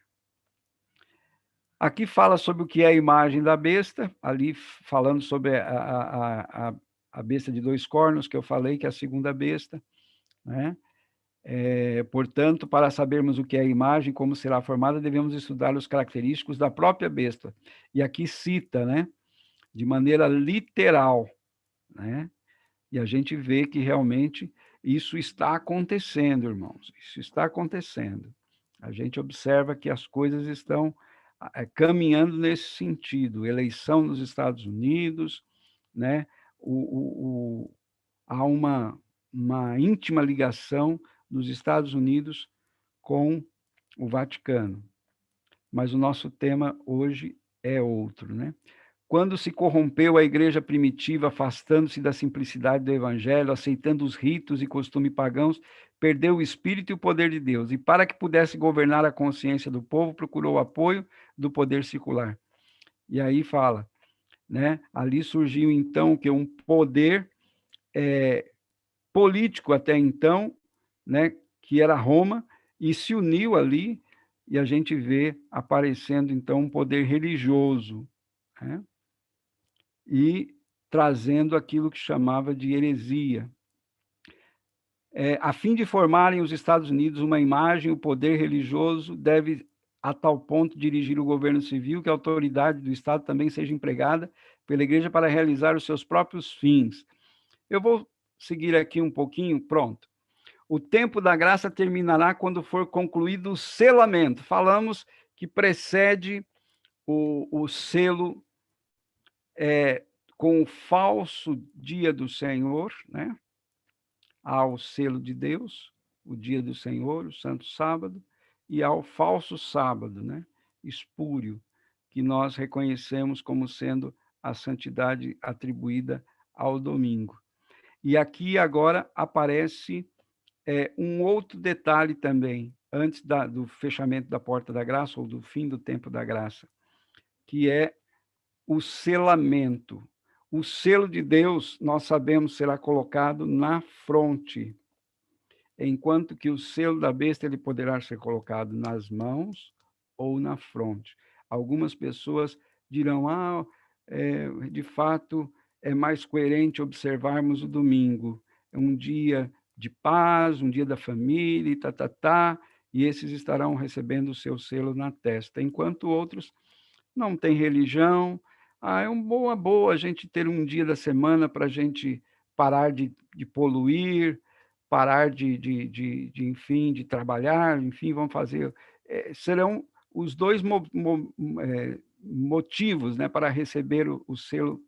Aqui fala sobre o que é a imagem da besta, ali falando sobre a besta de 2 cornos, que eu falei, que é a segunda besta, né? Portanto, para sabermos o que é a imagem, como será formada, devemos estudar os característicos da própria besta. E aqui cita, né, de maneira literal, né? E a gente vê que realmente isso está acontecendo, irmãos. Isso está acontecendo. A gente observa que as coisas estão caminhando nesse sentido. Eleição nos Estados Unidos, né? Há uma íntima ligação dos Estados Unidos com o Vaticano. Mas o nosso tema hoje é outro, né? Quando se corrompeu a igreja primitiva, afastando-se da simplicidade do evangelho, aceitando os ritos e costumes pagãos, perdeu o espírito e o poder de Deus. E para que pudesse governar a consciência do povo, procurou o apoio do poder secular. E aí fala, né? Ali surgiu então que um poder político até então, né? Que era Roma, e se uniu ali e a gente vê aparecendo, então, um poder religioso, né? E trazendo aquilo que chamava de heresia. A fim de formarem os Estados Unidos uma imagem, o poder religioso deve, a tal ponto, dirigir o governo civil que a autoridade do Estado também seja empregada pela Igreja para realizar os seus próprios fins. Eu vou seguir aqui um pouquinho, pronto. O tempo da graça terminará quando for concluído o selamento. Falamos que precede o selo com o falso dia do Senhor, né? Ao selo de Deus, o dia do Senhor, o santo sábado, e ao falso sábado, né? Espúrio, que nós reconhecemos como sendo a santidade atribuída ao domingo. E aqui agora aparece um outro detalhe também, antes do fechamento da porta da graça, ou do fim do tempo da graça, que é o selamento. O selo de Deus, nós sabemos, será colocado na fronte, enquanto que o selo da besta ele poderá ser colocado nas mãos ou na fronte. Algumas pessoas dirão, de fato, é mais coerente observarmos o domingo, é um dia de paz, um dia da família, e esses estarão recebendo o seu selo na testa, enquanto outros não têm religião. É uma boa a gente ter um dia da semana para a gente parar de poluir, parar enfim, de trabalhar, enfim, vamos fazer. Serão os dois motivos, né, para receber o selo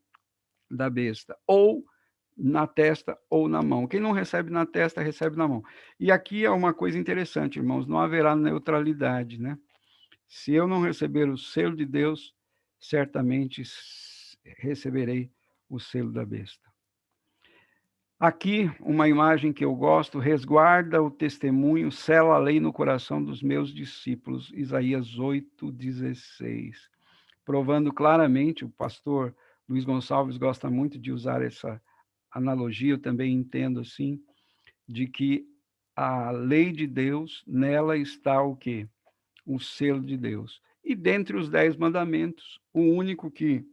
da besta, ou na testa ou na mão. Quem não recebe na testa, recebe na mão. E aqui é uma coisa interessante, irmãos, não haverá neutralidade, né? Se eu não receber o selo de Deus, certamente receberei o selo da besta. Aqui, uma imagem que eu gosto: resguarda o testemunho, sela a lei no coração dos meus discípulos, Isaías 8:16. Provando claramente, o pastor Luiz Gonçalves gosta muito de usar essa analogia, eu também entendo assim, de que a lei de Deus, nela está o quê? O selo de Deus. E dentre os 10 mandamentos, o único que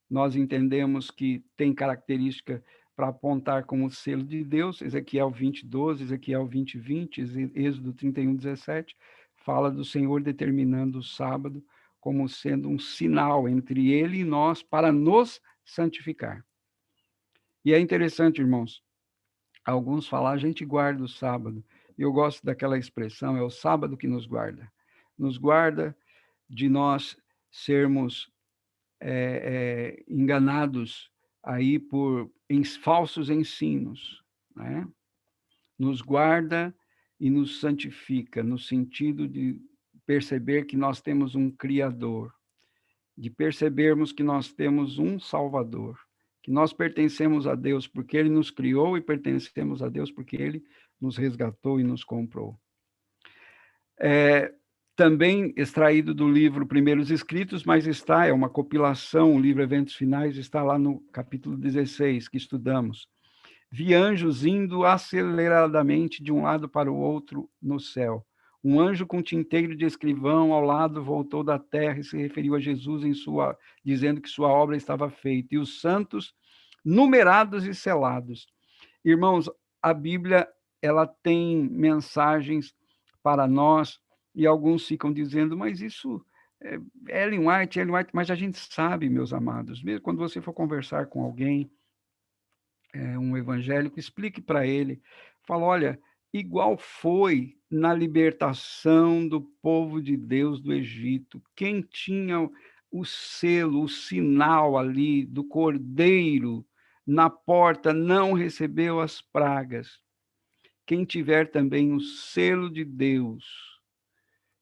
nós entendemos que tem característica para apontar como selo de Deus, Ezequiel 20:12, Ezequiel 20:20, Êxodo 31:17, fala do Senhor determinando o sábado como sendo um sinal entre ele e nós para nos santificar. E é interessante, irmãos, alguns falam, a gente guarda o sábado. Eu gosto daquela expressão, é o sábado que nos guarda. Nos guarda de nós sermos enganados aí por falsos ensinos, né? Nos guarda e nos santifica, no sentido de perceber que nós temos um Criador, de percebermos que nós temos um Salvador, que nós pertencemos a Deus porque Ele nos criou e pertencemos a Deus porque Ele nos resgatou e nos comprou. Também extraído do livro Primeiros Escritos, mas é uma compilação, o livro Eventos Finais, está lá no capítulo 16, que estudamos. Vi anjos indo aceleradamente de um lado para o outro no céu. Um anjo com tinteiro de escrivão ao lado voltou da terra e se referiu a Jesus dizendo que sua obra estava feita, e os santos numerados e selados. Irmãos, a Bíblia ela tem mensagens para nós, e alguns ficam dizendo, mas isso Ellen White, mas a gente sabe, meus amados, mesmo quando você for conversar com alguém, um evangélico, explique para ele, fala, olha, igual foi na libertação do povo de Deus do Egito, quem tinha o selo, o sinal ali do cordeiro na porta não recebeu as pragas. Quem tiver também o selo de Deus,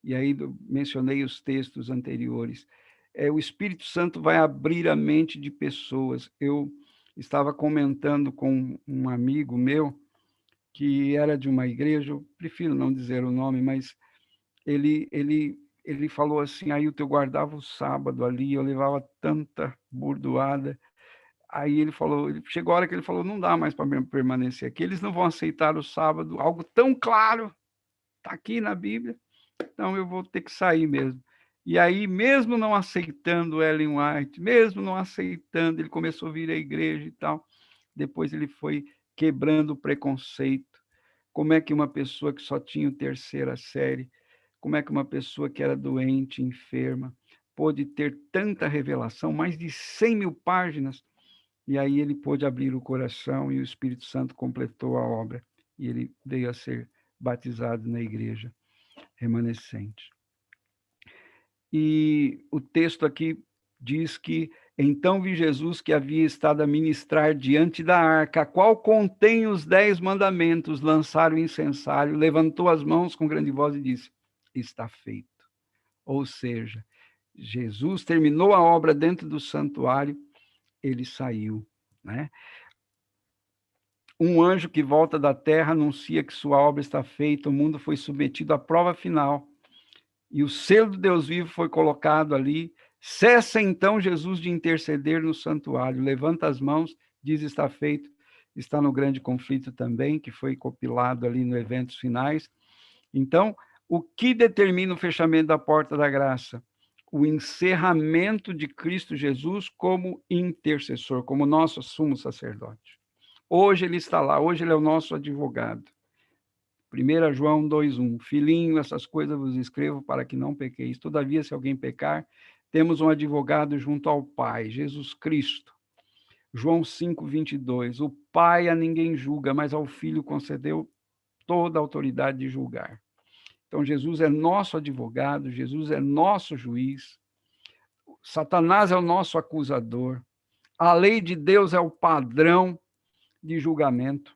e aí mencionei os textos anteriores, o Espírito Santo vai abrir a mente de pessoas. Eu estava comentando com um amigo meu, que era de uma igreja, eu prefiro não dizer o nome, mas ele falou assim, aí eu guardava o sábado ali, eu levava tanta burdoada. Aí ele falou, chegou a hora que ele falou, não dá mais para permanecer aqui, eles não vão aceitar o sábado, algo tão claro, está aqui na Bíblia. então eu vou ter que sair mesmo. E aí, mesmo não aceitando Ellen White, mesmo não aceitando, ele começou a vir à igreja e tal, depois ele foi quebrando o preconceito. Como é que uma pessoa que só tinha terceira série, como é que uma pessoa que era doente, enferma, pôde ter tanta revelação, mais de 100 mil páginas, e aí ele pôde abrir o coração e o Espírito Santo completou a obra, e ele veio a ser batizado na igreja remanescente. E o texto aqui diz que então vi Jesus que havia estado a ministrar diante da arca, a qual contém os 10 mandamentos, lançaram o incensário, levantou as mãos com grande voz e disse, está feito. Ou seja, Jesus terminou a obra dentro do santuário, ele saiu, né? Um anjo que volta da terra anuncia que sua obra está feita, o mundo foi submetido à prova final, e o selo do Deus vivo foi colocado ali. Cessa então Jesus de interceder no santuário, levanta as mãos, diz está feito, está no grande conflito também, que foi compilado ali no Eventos Finais. Então, o que determina o fechamento da porta da graça? O encerramento de Cristo Jesus como intercessor, como nosso sumo sacerdote. Hoje ele está lá, hoje ele é o nosso advogado. 1 João 2,1, filhinho, essas coisas vos escrevo para que não pequeis. Todavia, se alguém pecar, temos um advogado junto ao Pai, Jesus Cristo. João 5,22, o Pai a ninguém julga, mas ao Filho concedeu toda a autoridade de julgar. Então, Jesus é nosso advogado, Jesus é nosso juiz, Satanás é o nosso acusador, a lei de Deus é o padrão de julgamento.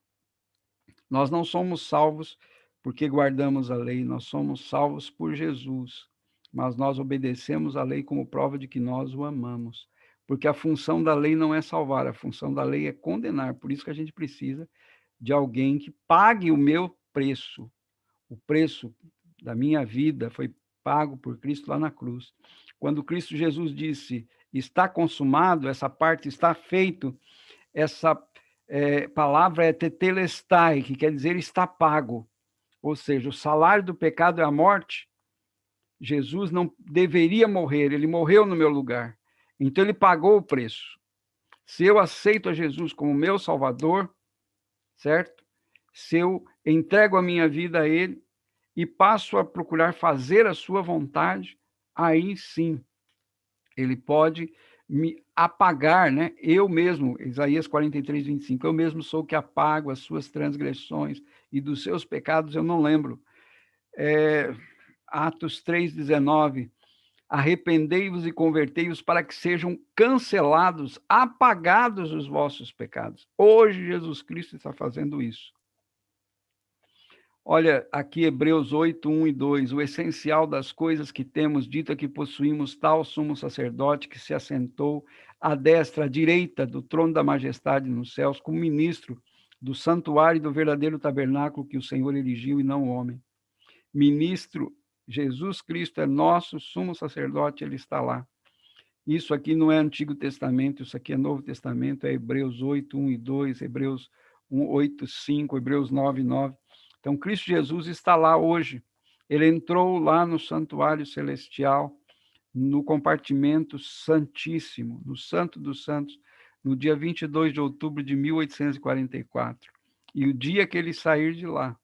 Nós não somos salvos porque guardamos a lei, nós somos salvos por Jesus, mas nós obedecemos a lei como prova de que nós o amamos, porque a função da lei não é salvar, a função da lei é condenar, por isso que a gente precisa de alguém que pague o meu preço, o preço da minha vida foi pago por Cristo lá na cruz. Quando Cristo Jesus disse, está consumado, essa parte está feito, essa palavra é tetelestai, que quer dizer está pago. Ou seja, o salário do pecado é a morte. Jesus não deveria morrer, ele morreu no meu lugar. Então ele pagou o preço. Se eu aceito a Jesus como meu Salvador, certo? Se eu entrego a minha vida a ele e passo a procurar fazer a sua vontade, aí sim, ele pode me apagar, né? Eu mesmo, Isaías 43:25, eu mesmo sou o que apago as suas transgressões e dos seus pecados eu não lembro. Atos 3:19, arrependei-vos e convertei-vos para que sejam cancelados, apagados os vossos pecados. Hoje Jesus Cristo está fazendo isso. Olha, aqui Hebreus 8:1 e 2, o essencial das coisas que temos dito é que possuímos tal sumo sacerdote que se assentou à destra, à direita do trono da majestade nos céus, como ministro do santuário e do verdadeiro tabernáculo que o Senhor erigiu e não o homem. Ministro, Jesus Cristo é nosso sumo sacerdote, ele está lá. Isso aqui não é Antigo Testamento, isso aqui é Novo Testamento, é Hebreus 8:1 e 2, Hebreus 8:5, Hebreus 9:9. Então, Cristo Jesus está lá hoje. Ele entrou lá no santuário celestial, no compartimento santíssimo, no Santo dos Santos, no dia 22 de outubro de 1844. E o dia que ele sair de lá,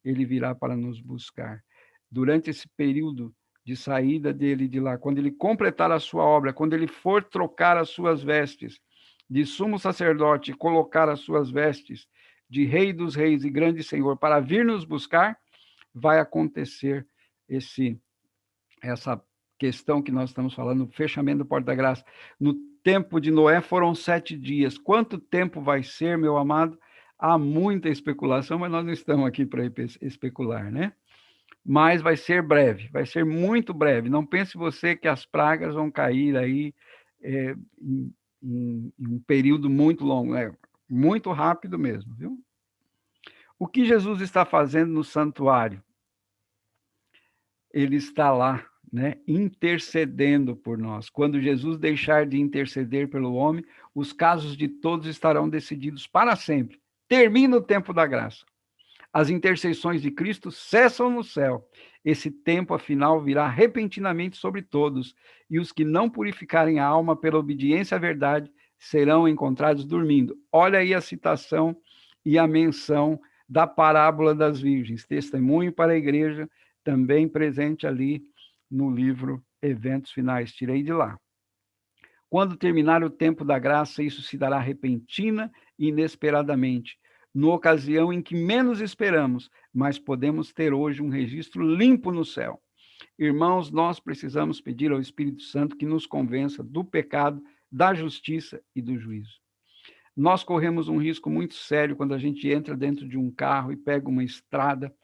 ele virá para nos buscar. Durante esse período de saída dele de lá, quando ele completar a sua obra, quando ele for trocar as suas vestes de sumo sacerdote, colocar as suas vestes de Rei dos Reis e Grande Senhor para vir nos buscar, vai acontecer essa questão que nós estamos falando, o fechamento da porta da graça. No tempo de Noé foram 7 dias. Quanto tempo vai ser, meu amado? Há muita especulação, mas nós não estamos aqui para especular, né? Mas vai ser breve, vai ser muito breve. Não pense você que as pragas vão cair aí em um período muito longo, né? Muito rápido mesmo, viu? O que Jesus está fazendo no santuário? Ele está lá, né, intercedendo por nós. Quando Jesus deixar de interceder pelo homem, os casos de todos estarão decididos para sempre. Termina o tempo da graça. As intercessões de Cristo cessam no céu. Esse tempo, afinal, virá repentinamente sobre todos, e os que não purificarem a alma pela obediência à verdade serão encontrados dormindo. Olha aí a citação e a menção da parábola das virgens, testemunho para a igreja, também presente ali no livro Eventos Finais. Tirei de lá. Quando terminar o tempo da graça, isso se dará repentina e inesperadamente, na ocasião em que menos esperamos, mas podemos ter hoje um registro limpo no céu. Irmãos, nós precisamos pedir ao Espírito Santo que nos convença do pecado, da justiça e do juízo. Nós corremos um risco muito sério quando a gente entra dentro de um carro e pega uma estrada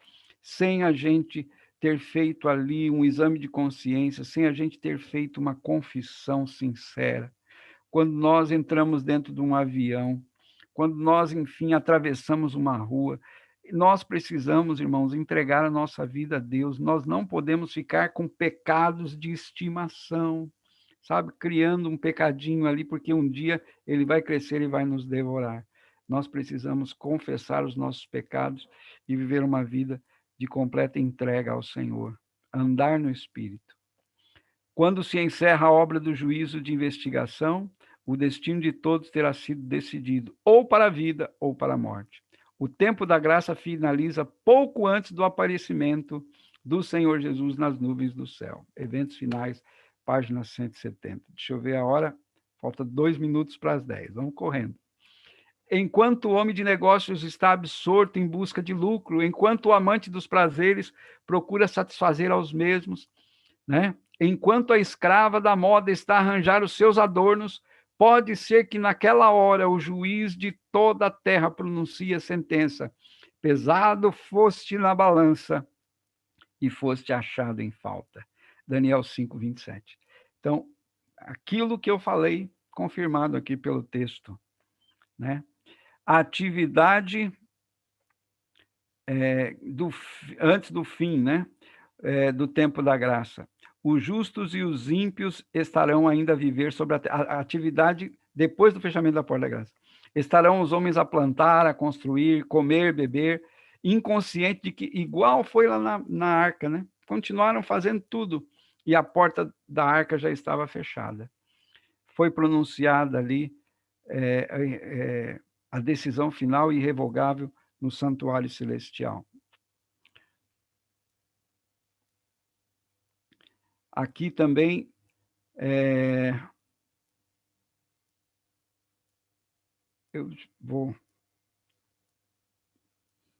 sem a gente ter feito ali um exame de consciência, sem a gente ter feito uma confissão sincera. Quando nós entramos dentro de um avião, quando nós, enfim, atravessamos uma rua, nós precisamos, irmãos, entregar a nossa vida a Deus. Nós não podemos ficar com pecados de estimação, sabe? Criando um pecadinho ali, porque um dia ele vai crescer e vai nos devorar. Nós precisamos confessar os nossos pecados e viver uma vida de completa entrega ao Senhor. Andar no Espírito. Quando se encerra a obra do juízo de investigação, o destino de todos terá sido decidido, ou para a vida ou para a morte. O tempo da graça finaliza pouco antes do aparecimento do Senhor Jesus nas nuvens do céu. Eventos Finais, página 170. Deixa eu ver a hora. Falta 2 minutos para as 10. Vamos correndo. Enquanto o homem de negócios está absorto em busca de lucro, enquanto o amante dos prazeres procura satisfazer aos mesmos, né? Enquanto a escrava da moda está a arranjar os seus adornos, pode ser que naquela hora o juiz de toda a terra pronuncie a sentença: pesado foste na balança e foste achado em falta. Daniel 5, 27. Então, aquilo que eu falei, confirmado aqui pelo texto, né? A atividade antes do fim, né? Do tempo da graça. Os justos e os ímpios estarão ainda a viver sobre a atividade depois do fechamento da porta da graça. Estarão os homens a plantar, a construir, comer, beber, inconsciente de que igual foi lá na arca, né? Continuaram fazendo tudo e a porta da arca já estava fechada. Foi pronunciada ali a decisão final e irrevogável no santuário celestial. Aqui também eu vou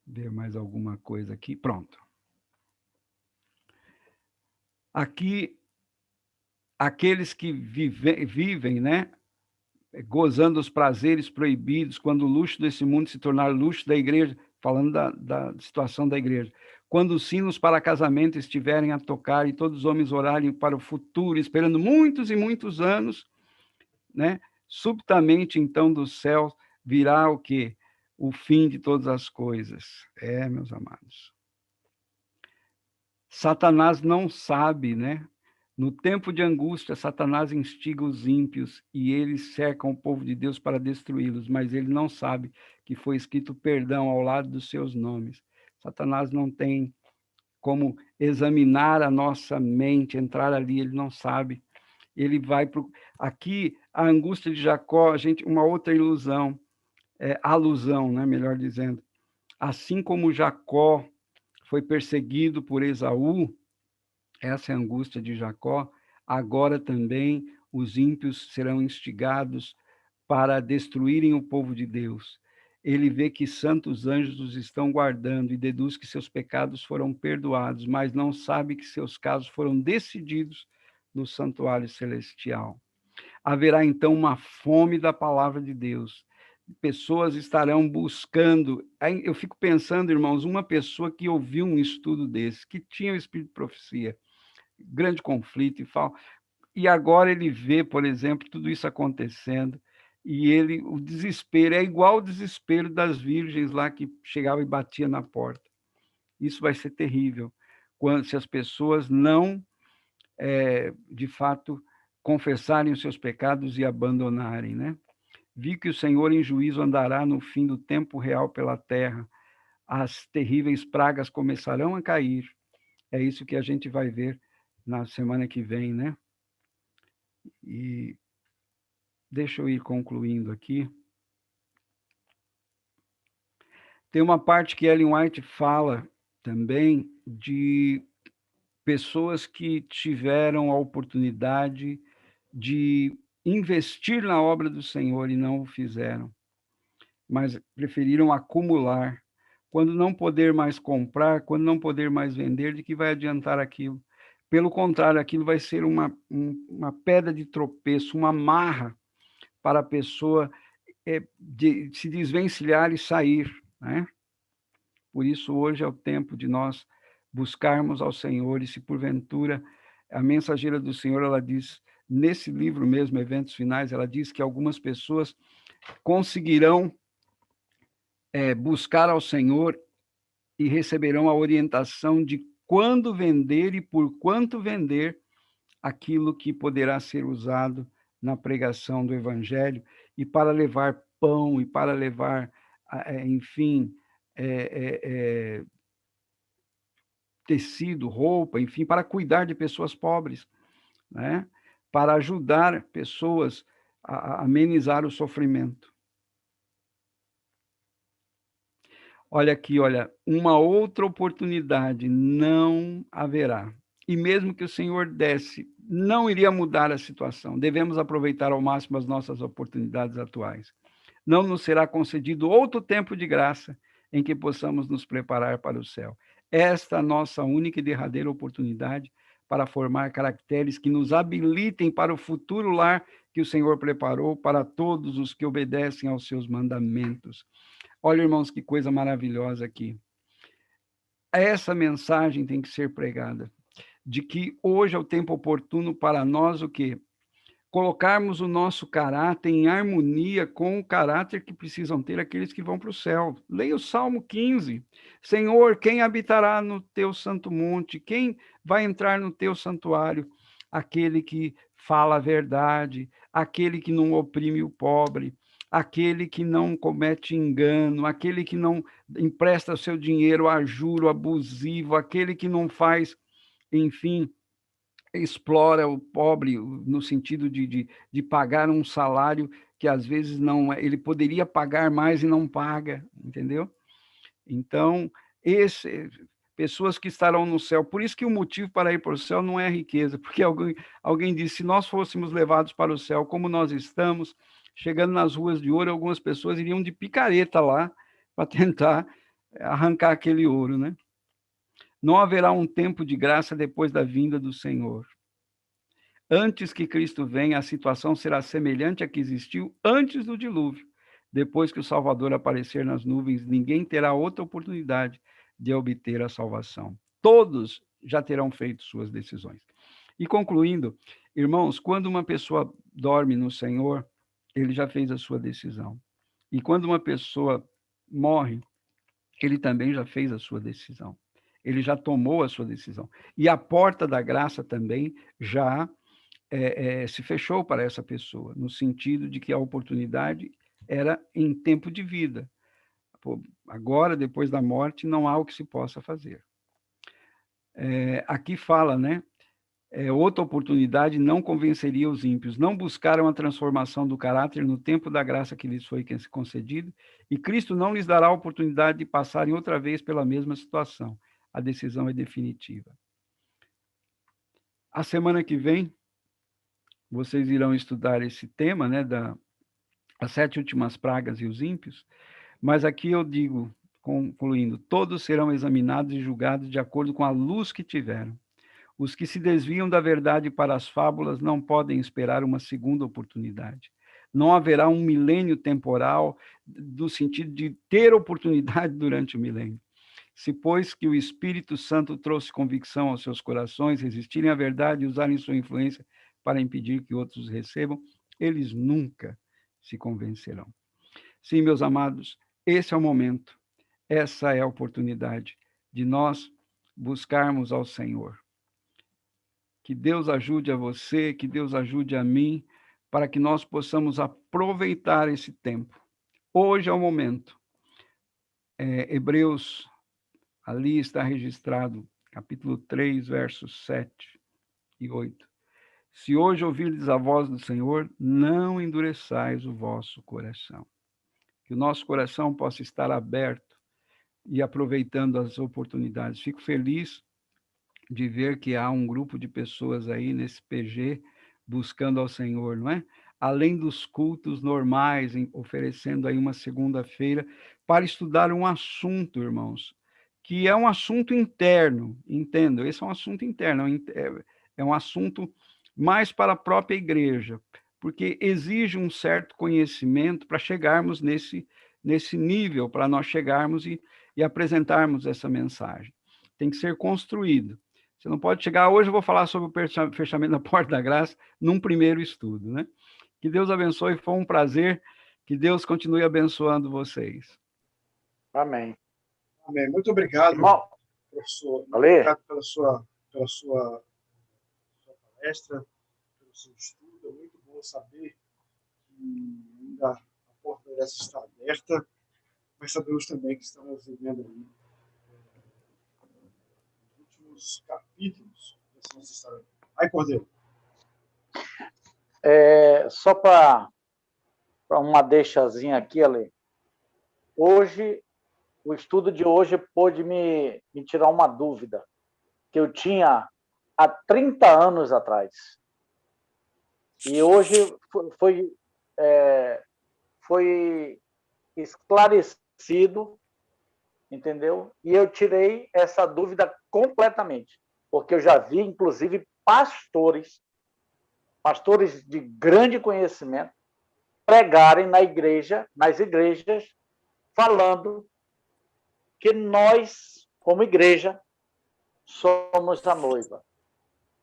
ver mais alguma coisa aqui. Pronto. Aqui, aqueles que vivem, né, gozando os prazeres proibidos, quando o luxo desse mundo se tornar luxo da igreja, falando da situação da igreja. Quando os sinos para casamento estiverem a tocar e todos os homens orarem para o futuro, esperando muitos e muitos anos, né? Subitamente, então, do céu virá o quê? O fim de todas as coisas. Meus amados. Satanás não sabe, né? No tempo de angústia, Satanás instiga os ímpios e eles cercam o povo de Deus para destruí-los, mas ele não sabe que foi escrito perdão ao lado dos seus nomes. Satanás não tem como examinar a nossa mente, entrar ali, ele não sabe. Ele vai para aqui a angústia de Jacó, uma outra ilusão, alusão, né, melhor dizendo. Assim como Jacó foi perseguido por Esaú, essa é a angústia de Jacó, agora também os ímpios serão instigados para destruírem o povo de Deus. Ele vê que santos anjos os estão guardando e deduz que seus pecados foram perdoados, mas não sabe que seus casos foram decididos no santuário celestial. Haverá então uma fome da palavra de Deus. Pessoas estarão buscando. Eu fico pensando, irmãos, uma pessoa que ouviu um estudo desse, que tinha o espírito de profecia, grande conflito e agora ele vê, por exemplo, tudo isso acontecendo e o desespero é igual ao desespero das virgens lá que chegavam e batiam na porta. Isso vai ser terrível se as pessoas não, de fato, confessarem os seus pecados e abandonarem, né? Vi que o Senhor em juízo andará no fim do tempo real pela terra. as terríveis pragas começarão a cair. É isso que a gente vai ver na semana que vem, né? E deixa eu ir concluindo aqui. Tem uma parte que Ellen White fala também de pessoas que tiveram a oportunidade de investir na obra do Senhor e não o fizeram, mas preferiram acumular. Quando não poder mais comprar, quando não poder mais vender, de que vai adiantar aquilo? Pelo contrário, aquilo vai ser uma pedra de tropeço, uma amarra para a pessoa de se desvencilhar e sair, né? Por isso, hoje é o tempo de nós buscarmos ao Senhor, e se porventura a mensageira do Senhor, ela diz, nesse livro mesmo, Eventos Finais, ela diz que algumas pessoas conseguirão buscar ao Senhor e receberão a orientação de quando vender e por quanto vender aquilo que poderá ser usado na pregação do Evangelho e para levar pão e para levar, enfim, tecido, roupa, enfim, para cuidar de pessoas pobres, né? Para ajudar pessoas a amenizar o sofrimento. Olha aqui, olha, uma outra oportunidade não haverá. E mesmo que o Senhor desse, não iria mudar a situação. Devemos aproveitar ao máximo as nossas oportunidades atuais. Não nos será concedido outro tempo de graça em que possamos nos preparar para o céu. Esta é a nossa única e derradeira oportunidade para formar caracteres que nos habilitem para o futuro lar que o Senhor preparou para todos os que obedecem aos seus mandamentos. Olha, irmãos, que coisa maravilhosa aqui. Essa mensagem tem que ser pregada, de que hoje é o tempo oportuno para nós o quê? Colocarmos o nosso caráter em harmonia com o caráter que precisam ter aqueles que vão para o céu. Leia o Salmo 15. Senhor, quem habitará no teu santo monte? Quem vai entrar no teu santuário? Aquele que fala a verdade, aquele que não oprime o pobre, aquele que não comete engano, aquele que não empresta seu dinheiro a juro abusivo, aquele que não faz, enfim, explora o pobre no sentido de pagar um salário que às vezes não ele poderia pagar mais e não paga, entendeu? Então, pessoas que estarão no céu. Por isso que o motivo para ir para o céu não é a riqueza, porque alguém disse, se nós fôssemos levados para o céu como nós estamos, chegando nas ruas de ouro, algumas pessoas iriam de picareta lá para tentar arrancar aquele ouro, né? Não haverá um tempo de graça depois da vinda do Senhor. Antes que Cristo venha, a situação será semelhante à que existiu antes do dilúvio. Depois que o Salvador aparecer nas nuvens, ninguém terá outra oportunidade de obter a salvação. Todos já terão feito suas decisões. E concluindo, irmãos, quando uma pessoa dorme no Senhor, ele já fez a sua decisão. E quando uma pessoa morre, ele também já fez a sua decisão. Ele já tomou a sua decisão. E a porta da graça também já se fechou para essa pessoa, no sentido de que a oportunidade era em tempo de vida. Pô, agora, depois da morte, não há o que se possa fazer. Aqui fala, né? Outra oportunidade não convenceria os ímpios. Não buscaram a transformação do caráter no tempo da graça que lhes foi concedido, e Cristo não lhes dará a oportunidade de passarem outra vez pela mesma situação. A decisão é definitiva. A semana que vem, vocês irão estudar esse tema, né, as 7 últimas pragas e os ímpios, mas aqui eu digo, concluindo, todos serão examinados e julgados de acordo com a luz que tiveram. Os que se desviam da verdade para as fábulas não podem esperar uma segunda oportunidade. Não haverá um milênio temporal no sentido de ter oportunidade durante o milênio. Se, pois, que o Espírito Santo trouxe convicção aos seus corações, resistirem à verdade e usarem sua influência para impedir que outros recebam, eles nunca se convencerão. Sim, meus amados, esse é o momento, essa é a oportunidade de nós buscarmos ao Senhor. Que Deus ajude a você, que Deus ajude a mim, para que nós possamos aproveitar esse tempo. Hoje é o momento. Hebreus, ali está registrado, capítulo 3, versos 7 e 8. Se hoje ouvirdes a voz do Senhor, não endureçais o vosso coração. Que o nosso coração possa estar aberto e aproveitando as oportunidades. Fico feliz de ver que há um grupo de pessoas aí nesse PG buscando ao Senhor, não é? Além dos cultos normais, oferecendo aí uma segunda-feira para estudar um assunto, irmãos, que é um assunto interno, entendo? Esse é um assunto interno, é um assunto mais para a própria igreja, porque exige um certo conhecimento para chegarmos nesse nível, para nós chegarmos e apresentarmos essa mensagem. Tem que ser construído. Você não pode chegar, hoje eu vou falar sobre o fechamento da Porta da Graça num primeiro estudo, né? Que Deus abençoe, foi um prazer, que Deus continue abençoando vocês. Amém. Amém. Muito obrigado, irmão, professor. Muito valeu. obrigado pela sua palestra, pelo seu estudo. É muito bom saber que ainda a porta da graça está aberta, mas sabemos também que estamos vivendo aí os últimos capítulos dessa nossa história. Aí, Cordeiro. Só para uma deixazinha aqui, Ale. Hoje, o estudo de hoje pôde me tirar uma dúvida que eu tinha há 30 anos atrás. E hoje foi esclarecido, entendeu? E eu tirei essa dúvida completamente, porque eu já vi, inclusive, pastores de grande conhecimento, pregarem nas igrejas, falando que nós, como igreja, somos a noiva.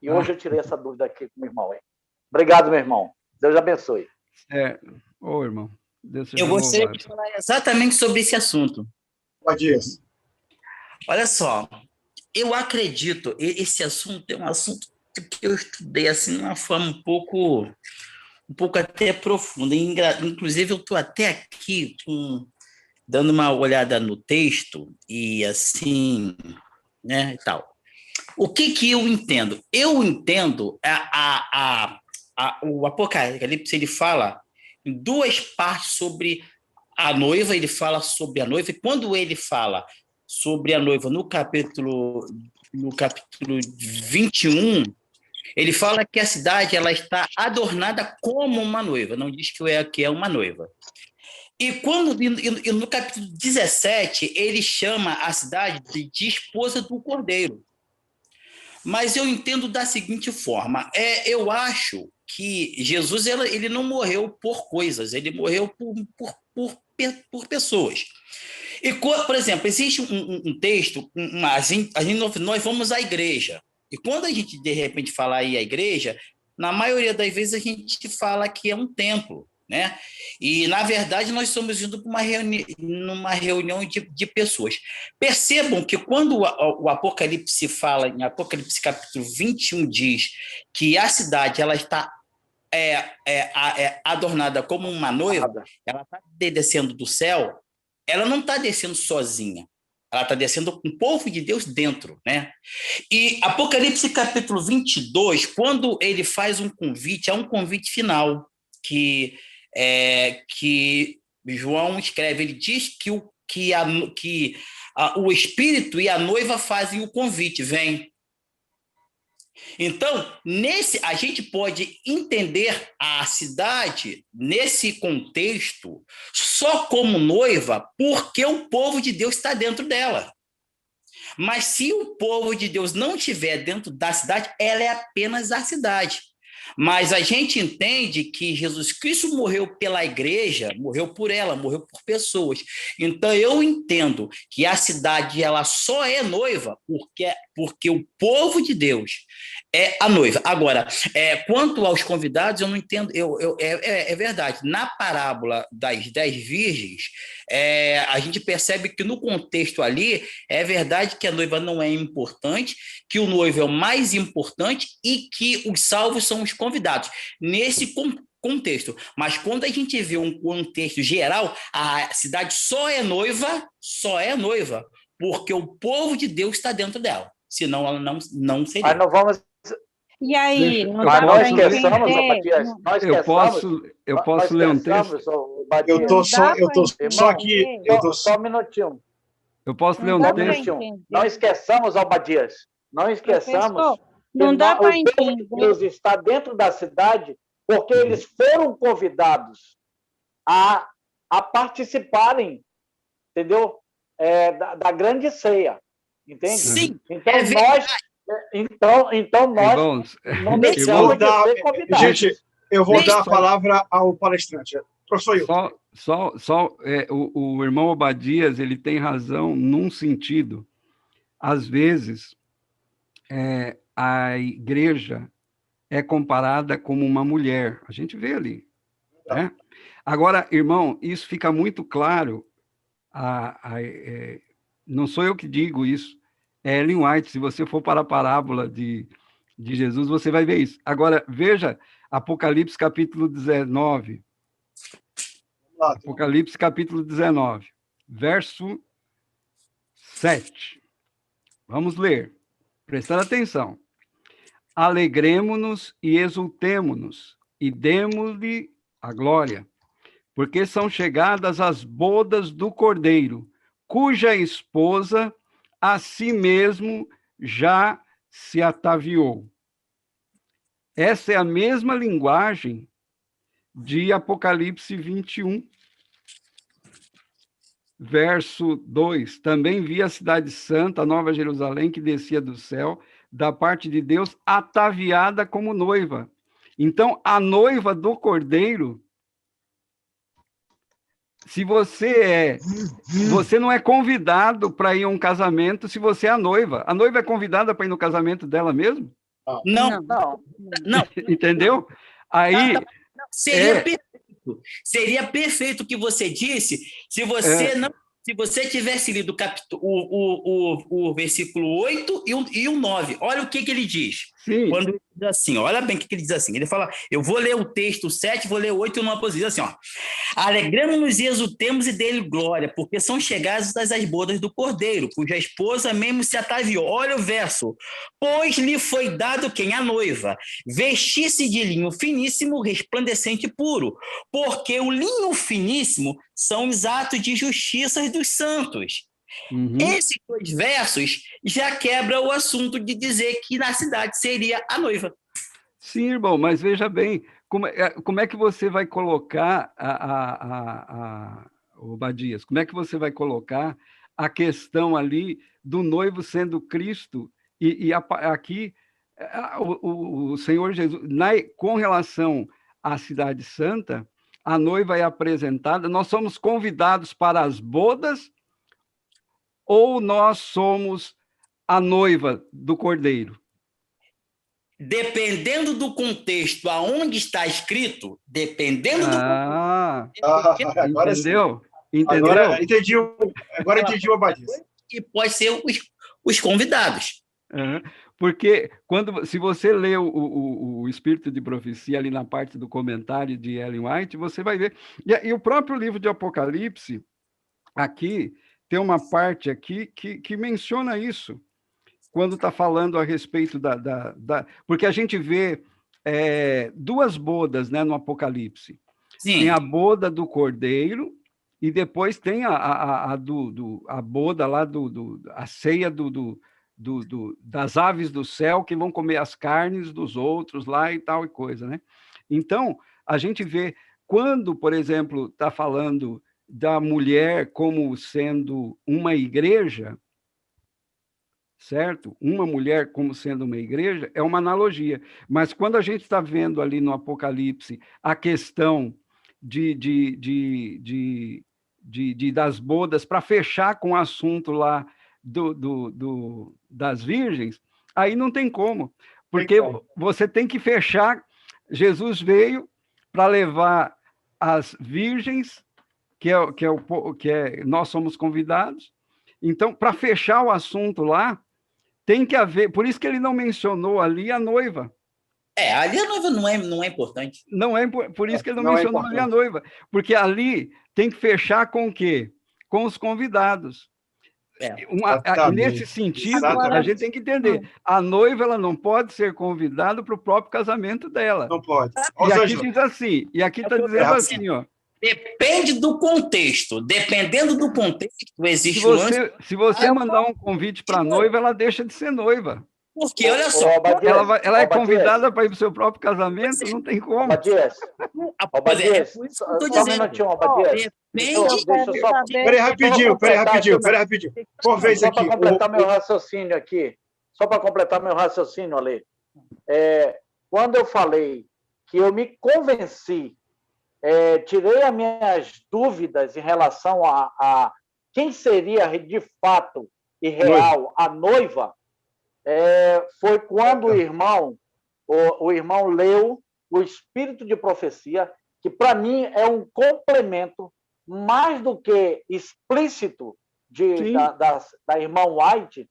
E hoje eu tirei essa dúvida aqui com o meu irmão. Obrigado, meu irmão. Deus abençoe. Irmão. Deus eu gostaria de falar exatamente sobre esse assunto. Dias. Olha só, eu acredito, esse assunto é um assunto que eu estudei assim de uma forma um pouco até profunda. Inclusive, eu estou até aqui dando uma olhada no texto e assim, né, e tal. O que eu entendo? Eu entendo o Apocalipse, ele fala em duas partes sobre a noiva, ele fala sobre a noiva, e quando ele fala sobre a noiva no capítulo 21, ele fala que a cidade ela está adornada como uma noiva, não diz que é uma noiva. E no capítulo 17, ele chama a cidade de esposa do Cordeiro. Mas eu entendo da seguinte forma, eu acho que Jesus ele não morreu por coisas, ele morreu por pessoas. E, por exemplo, existe um texto, nós vamos à igreja, e quando a gente, de repente, fala aí a igreja, na maioria das vezes a gente fala que é um templo, né? E, na verdade, nós estamos indo para numa reunião de pessoas. Percebam que quando o Apocalipse fala, em Apocalipse capítulo 21, diz que a cidade ela está adornada como uma noiva, ela está descendo do céu, ela não está descendo sozinha, ela está descendo com o povo de Deus dentro, né? E Apocalipse capítulo 22, quando ele faz um convite, é um convite final, que João escreve, ele diz que o Espírito e a noiva fazem o convite, vem. Então, a gente pode entender a cidade, nesse contexto, só como noiva, porque o povo de Deus está dentro dela. Mas se o povo de Deus não estiver dentro da cidade, ela é apenas a cidade. Mas a gente entende que Jesus Cristo morreu pela igreja, morreu por ela, morreu por pessoas. Então, eu entendo que a cidade ela só é noiva porque o povo de Deus é a noiva. Agora, quanto aos convidados, eu não entendo. É verdade. Na parábola das 10 virgens, a gente percebe que no contexto ali, é verdade que a noiva não é importante, que o noivo é o mais importante e que os salvos são os convidados. Nesse contexto. Mas quando a gente vê um contexto geral, a cidade só é noiva, porque o povo de Deus está dentro dela. Senão ela não seria. Mas não vamos. E aí, não Mas dá não para esqueçamos, entender? Obadias, não Eu esqueçamos. posso ler um texto? Eu tô só aqui. Só um minutinho. Eu posso ler Não um dá Só um para texto? minutinho. Não esqueçamos, Obadias. Não esqueçamos Professor, que não dá para o povo de entender. Deus está dentro da cidade porque eles foram convidados a participarem, entendeu? Da grande ceia, entende? Sim, Então é nós, nós Irmãos, não deixamos de ser convidados. Gente, eu vou dar a palavra ao palestrante. Professor Hilton. O irmão Obadias, ele tem razão num sentido. Às vezes, a igreja é comparada como uma mulher. A gente vê ali. Né? Agora, irmão, isso fica muito claro. Não sou eu que digo isso. É Ellen White. Se você for para a parábola de Jesus, você vai ver isso. Agora, veja Apocalipse capítulo 19. Apocalipse capítulo 19, verso 7. Vamos ler. Prestando atenção. Alegremo-nos e exultemo-nos, e demos-lhe a glória, porque são chegadas as bodas do Cordeiro, cuja esposa a si mesmo já se ataviou. Essa é a mesma linguagem de Apocalipse 21, verso 2. Também vi a cidade santa, a Nova Jerusalém, que descia do céu, da parte de Deus, ataviada como noiva. Então, a noiva do Cordeiro, se você não é convidado para ir a um casamento se você é a noiva. A noiva é convidada para ir no casamento dela mesmo? Não. Entendeu? Aí... Seria perfeito o que você disse se você tivesse lido o versículo 8 e o 9. Olha o que ele diz. Sim. Quando ele diz assim, olha bem o que ele diz assim. Ele fala, eu vou ler o texto 7, vou ler o 8 e o 9, diz assim, ó. Alegramos-nos e exultemos e dê-lhe glória, porque são chegadas as bodas do Cordeiro, cuja esposa mesmo se ataviou. Olha o verso. Pois lhe foi dado quem? A noiva. Vestir-se de linho finíssimo, resplandecente e puro, porque o linho finíssimo são os atos de justiça dos santos. Uhum. Esses dois versos já quebram o assunto de dizer que na cidade seria a noiva. Sim, irmão, mas veja bem, como é que você vai colocar Obadias, como é que você vai colocar a questão ali do noivo sendo Cristo e aqui o Senhor Jesus, com relação à cidade santa, a noiva é apresentada, nós somos convidados para as bodas ou nós somos a noiva do Cordeiro? Dependendo do contexto aonde está escrito, dependendo do agora entendeu? Agora entendi o Obadias. E pode ser os convidados. Porque se você lê o Espírito de Profecia ali na parte do comentário de Ellen White, você vai ver. E o próprio livro de Apocalipse, aqui, tem uma parte aqui que menciona isso, quando está falando a respeito porque a gente vê duas bodas, né, no Apocalipse. Sim. Tem a boda do Cordeiro e depois tem a boda lá, a ceia das aves do céu que vão comer as carnes dos outros lá e tal e coisa, né? Então, a gente vê, quando, por exemplo, está falando da mulher como sendo uma igreja, certo? Uma mulher como sendo uma igreja é uma analogia. Mas quando a gente está vendo ali no Apocalipse a questão das bodas, para fechar com o assunto lá das virgens, aí não tem como, porque você tem que fechar. Jesus veio para levar as virgens, nós somos convidados. Então, para fechar o assunto lá, tem que haver, por isso que ele não mencionou ali a noiva. Ali a noiva não é importante. Não é por isso que ele não Não é mencionou ali a noiva, porque ali tem que fechar com o quê? Com os convidados. Nesse sentido, a gente tem que entender, a noiva ela não pode ser convidada para o próprio casamento dela. Não pode. E aqui diz assim, e aqui está dizendo assim, ó. Depende do contexto. Dependendo do contexto, existe se você mandar um convite para a noiva, ela deixa de ser noiva. Porque, olha só, ela é convidada para ir para o seu próprio casamento, não tem como. Abadias, só um minutinho, Abadias. Peraí, rapidinho. Por vez aqui. Só para completar meu raciocínio aqui. Só para completar meu raciocínio, Ale. Quando eu falei que eu me convenci, tirei as minhas dúvidas em relação a quem seria de fato e real a noiva, foi quando o irmão leu o Espírito de Profecia, que para mim é um complemento mais do que explícito da irmã White,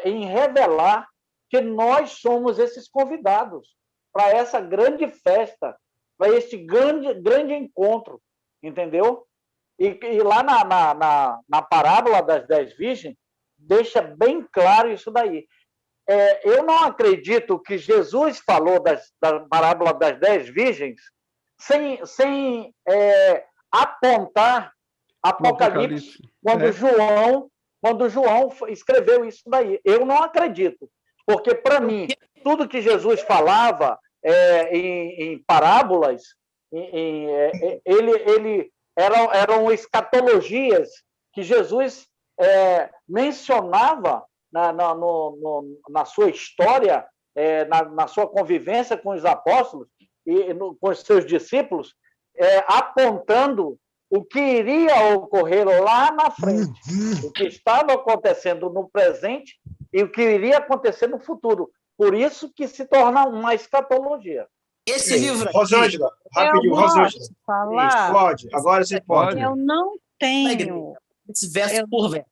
em revelar que nós somos esses convidados para essa grande festa, para este grande encontro, entendeu? E lá na parábola das 10 virgens, deixa bem claro isso daí. Eu não acredito que Jesus falou da parábola das 10 virgens sem apontar Apocalipse, quando João escreveu isso daí. Eu não acredito, porque, para mim, tudo que Jesus falava em parábolas, eram escatologias que Jesus mencionava na sua história, na sua convivência com os apóstolos e com os seus discípulos, apontando o que iria ocorrer lá na frente, o que estava acontecendo no presente e o que iria acontecer no futuro. Por isso que se torna uma escatologia. Esse livro... Rosângela, rapidinho, Rosângela. Falar? Pode, agora você pode. Eu não tenho... Esse verso por verso.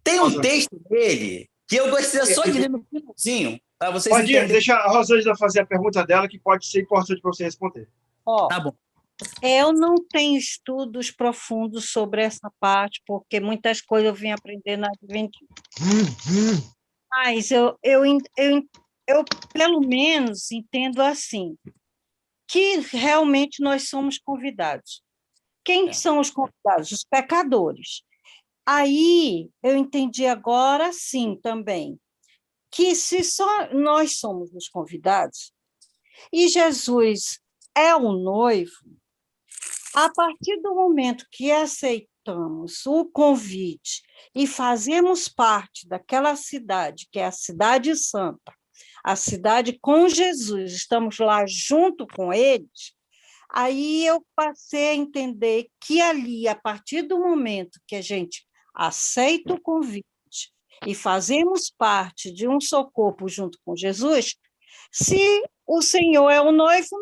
Tem um texto dele que eu gostaria só de ler no finalzinho, para vocês entenderem. Deixa a Rosângela fazer a pergunta dela, que pode ser importante para você responder. Tá bom. Eu não tenho estudos profundos sobre essa parte, porque muitas coisas eu vim aprender na Adventismo. Mas eu, pelo menos, entendo assim, que realmente nós somos convidados. Quem são os convidados? Os pecadores. Aí eu entendi agora, sim, também, que se só nós somos os convidados, e Jesus é o noivo, a partir do momento que aceitamos o convite e fazemos parte daquela cidade, que é a Cidade Santa, a cidade com Jesus, estamos lá junto com eles, aí eu passei a entender que ali, a partir do momento que a gente aceita o convite e fazemos parte de um só corpo junto com Jesus, se o Senhor é o noivo,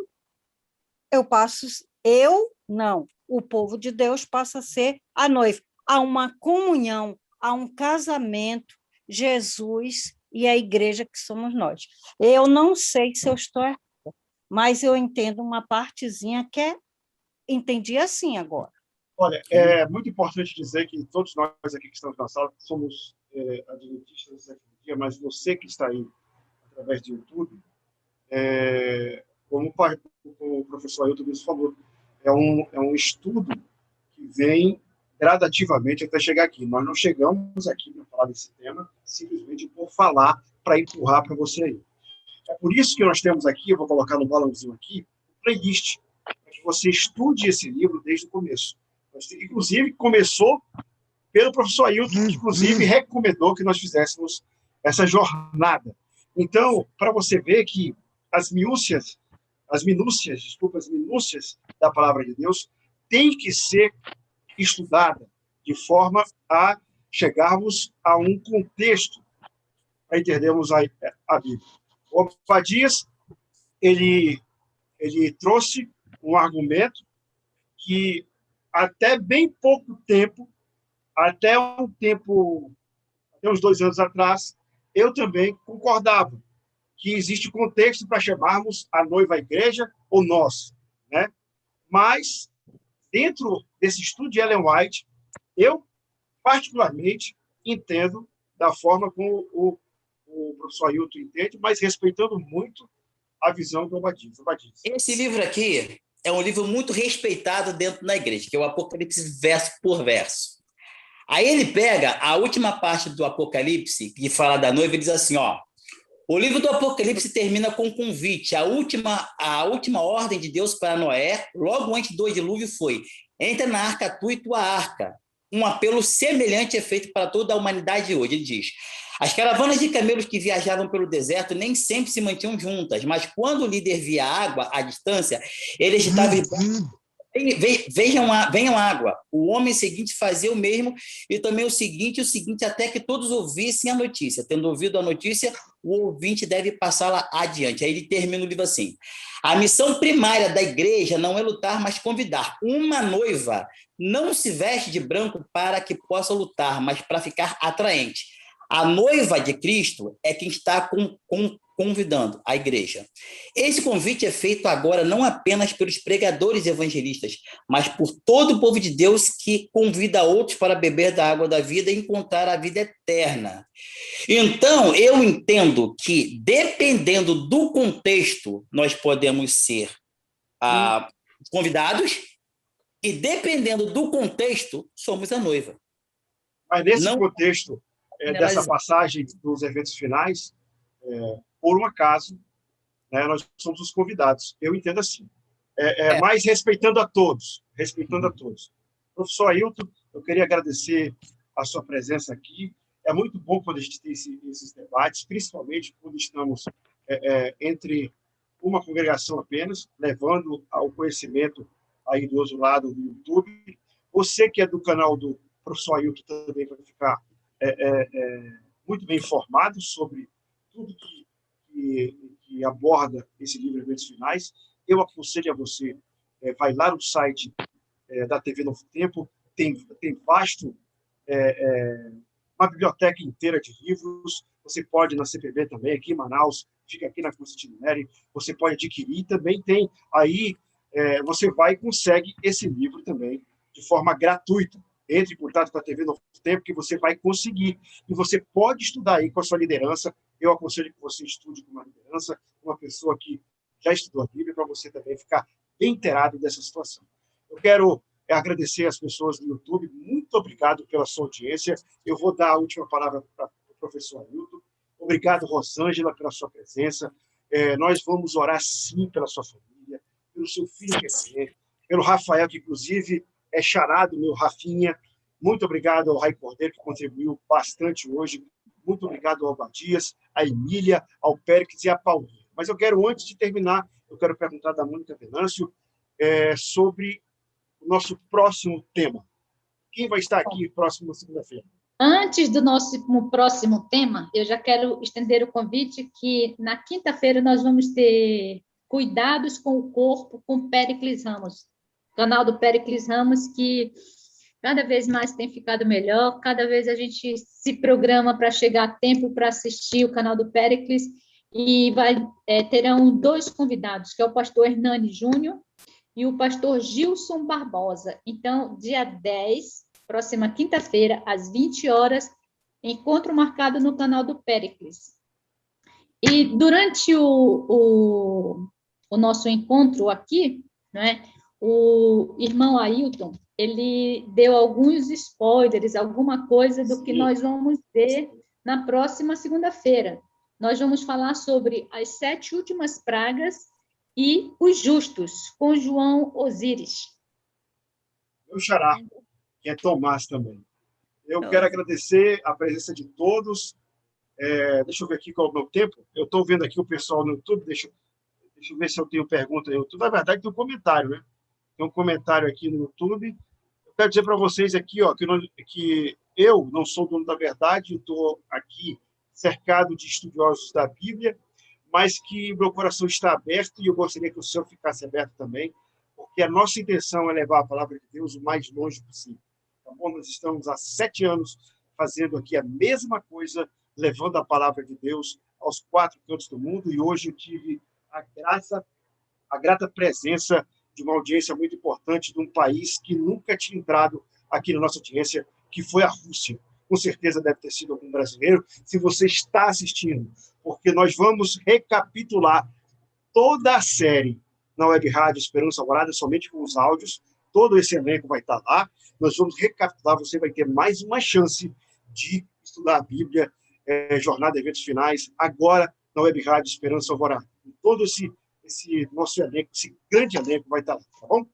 o povo de Deus passa a ser a noiva. Há uma comunhão, há um casamento, Jesus e a igreja que somos nós. Eu não sei se eu estou errada, mas eu entendo uma partezinha entendi assim agora. Olha, é muito importante dizer que todos nós aqui que estamos na sala somos adventistas do sétimo dia, mas você que está aí através do YouTube, como o professor Ailton mesmo falou, é um estudo que vem gradativamente até chegar aqui. Nós não chegamos aqui para falar desse tema simplesmente por falar, para empurrar para você aí. É por isso que nós temos aqui, eu vou colocar no balãozinho aqui, playlist, para que você estude esse livro desde o começo. Inclusive, começou pelo professor Ailton, que inclusive recomendou que nós fizéssemos essa jornada. Então, para você ver que as minúcias da palavra de Deus têm que ser estudada de forma a chegarmos a um contexto para entendermos a Bíblia. O Abadias, ele trouxe um argumento que até bem pouco tempo, até uns 2 anos atrás, eu também concordava que existe contexto para chamarmos a noiva a igreja ou nós, né? Mas, dentro desse estudo de Ellen White, eu, particularmente, entendo da forma como o professor Ailton entende, mas respeitando muito a visão do Obadias. Esse livro aqui é um livro muito respeitado dentro da igreja, que é o Apocalipse verso por verso. Aí ele pega a última parte do Apocalipse, que fala da noiva, e diz assim, ó, o livro do Apocalipse termina com um convite. A última ordem de Deus para Noé, logo antes do dilúvio, foi: entra na arca tu e tua arca. Um apelo semelhante é feito para toda a humanidade hoje. Ele diz: as caravanas de camelos que viajavam pelo deserto nem sempre se mantinham juntas, mas quando o líder via água à distância, ele agitava e venham água. O homem seguinte fazia o mesmo, e também o seguinte, até que todos ouvissem a notícia. Tendo ouvido a notícia, o ouvinte deve passá-la adiante. Aí ele termina o livro assim: a missão primária da igreja não é lutar, mas convidar. Uma noiva não se veste de branco para que possa lutar, mas para ficar atraente. A noiva de Cristo é quem está convidando a igreja. Esse convite é feito agora não apenas pelos pregadores evangelistas, mas por todo o povo de Deus que convida outros para beber da água da vida e encontrar a vida eterna. Então, eu entendo que, dependendo do contexto, nós podemos ser convidados, e, dependendo do contexto, somos a noiva. Mas nesse contexto, dessa passagem dos eventos finais, por um acaso, né, nós somos os convidados. Eu entendo assim. Mas respeitando a todos. Professor Ailton, eu queria agradecer a sua presença aqui. É muito bom quando a gente tem esses debates, principalmente quando estamos entre uma congregação apenas, levando ao conhecimento aí do outro lado do YouTube. Você que é do canal do professor Ailton também vai ficar muito bem informado sobre tudo que aborda esse livro Eventos Finais. Eu aconselho a você, vai lá no site da TV Novo Tempo, tem vasto, uma biblioteca inteira de livros. Você pode, na CPB também, aqui em Manaus, fica aqui na Constantino Neri, você pode adquirir, também tem aí, você vai e consegue esse livro também, de forma gratuita. Entre em contato com a TV Novo Tempo, que você vai conseguir. E você pode estudar aí com a sua liderança. Eu aconselho que você estude com uma liderança, uma pessoa que já estudou a Bíblia, para você também ficar bem inteirado dessa situação. Eu quero agradecer as pessoas do YouTube. Muito obrigado pela sua audiência. Eu vou dar a última palavra para o professor Ailton. Obrigado, Rosângela, pela sua presença. Nós vamos orar, sim, pela sua família, pelo seu filho Guilherme, pelo Rafael, que, inclusive, é charado, meu Rafinha. Muito obrigado ao Rai Cordeiro, que contribuiu bastante hoje. Muito obrigado ao Obadias, à Emília, ao Péricles e à Paulinha. Mas eu quero, antes de terminar, eu quero perguntar da Mônica Venâncio sobre o nosso próximo tema. Quem vai estar aqui próximo segunda-feira? Antes do nosso próximo tema, eu já quero estender o convite que na quinta-feira nós vamos ter Cuidados com o Corpo com Péricles Ramos. O canal do Péricles Ramos, que cada vez mais tem ficado melhor, cada vez a gente se programa para chegar a tempo para assistir o canal do Péricles, e terão 2 convidados, que é o pastor Hernani Júnior e o pastor Gilson Barbosa. Então, dia 10, próxima quinta-feira, às 20 horas, encontro marcado no canal do Péricles. E durante o nosso encontro aqui, né, o irmão Ailton, ele deu alguns spoilers, alguma coisa do que nós vamos ver na próxima segunda-feira. Nós vamos falar sobre as 7 últimas pragas e os justos, com João Osíris. Meu xará, que é Tomás também. Eu quero agradecer a presença de todos. Deixa eu ver aqui qual é o meu tempo. Eu estou vendo aqui o pessoal no YouTube. Deixa eu ver se eu tenho pergunta no YouTube. Na verdade, tem um comentário, né? Tem um comentário aqui no YouTube. Eu quero dizer para vocês aqui, ó, que eu não sou dono da verdade, estou aqui cercado de estudiosos da Bíblia, mas que meu coração está aberto e eu gostaria que o seu ficasse aberto também, porque a nossa intenção é levar a palavra de Deus o mais longe possível. Tá bom? Nós estamos há 7 anos fazendo aqui a mesma coisa, levando a palavra de Deus aos 4 cantos do mundo, e hoje eu tive a grata presença de uma audiência muito importante de um país que nunca tinha entrado aqui na nossa audiência, que foi a Rússia. Com certeza deve ter sido algum brasileiro, se você está assistindo, porque nós vamos recapitular toda a série na Web Rádio Esperança Alvorada, somente com os áudios. Todo esse elenco vai estar lá. Nós vamos recapitular, você vai ter mais uma chance de estudar a Bíblia, Jornada de Eventos Finais, agora na Web Rádio Esperança Alvorada. E todo esse nosso elenco, esse grande elenco vai estar lá, tá bom?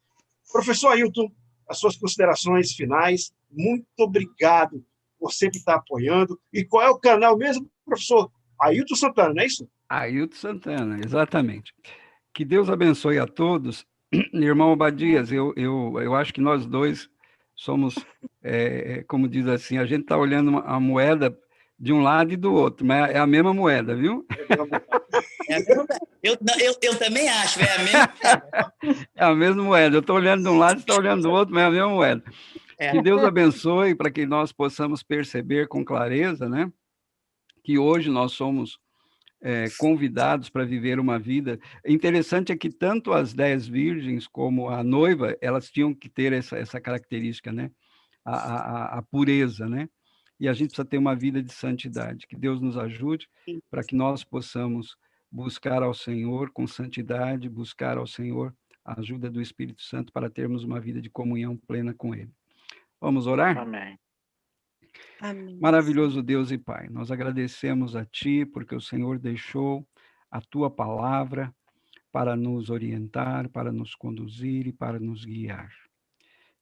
Professor Ailton, as suas considerações finais. Muito obrigado por sempre estar apoiando. E qual é o canal mesmo, professor? Ailton Santana, não é isso? Ailton Santana, exatamente. Que Deus abençoe a todos. Irmão Obadias, eu acho que nós dois somos, como diz assim, a gente está olhando a moeda de um lado e do outro, mas é a mesma moeda, viu? Eu também acho, é a mesma. É a mesma moeda. Eu estou olhando de um lado e está olhando do outro, mas é a mesma moeda. Que Deus abençoe para que nós possamos perceber com clareza, né, que hoje nós somos convidados para viver uma vida. Interessante é que tanto as 10 virgens como a noiva, elas tinham que ter essa característica, né? A pureza, né? E a gente precisa ter uma vida de santidade. Que Deus nos ajude para que nós possamos buscar ao Senhor com santidade, buscar ao Senhor a ajuda do Espírito Santo para termos uma vida de comunhão plena com Ele. Vamos orar? Amém. Amém. Maravilhoso Deus e Pai, nós agradecemos a Ti porque o Senhor deixou a Tua palavra para nos orientar, para nos conduzir e para nos guiar.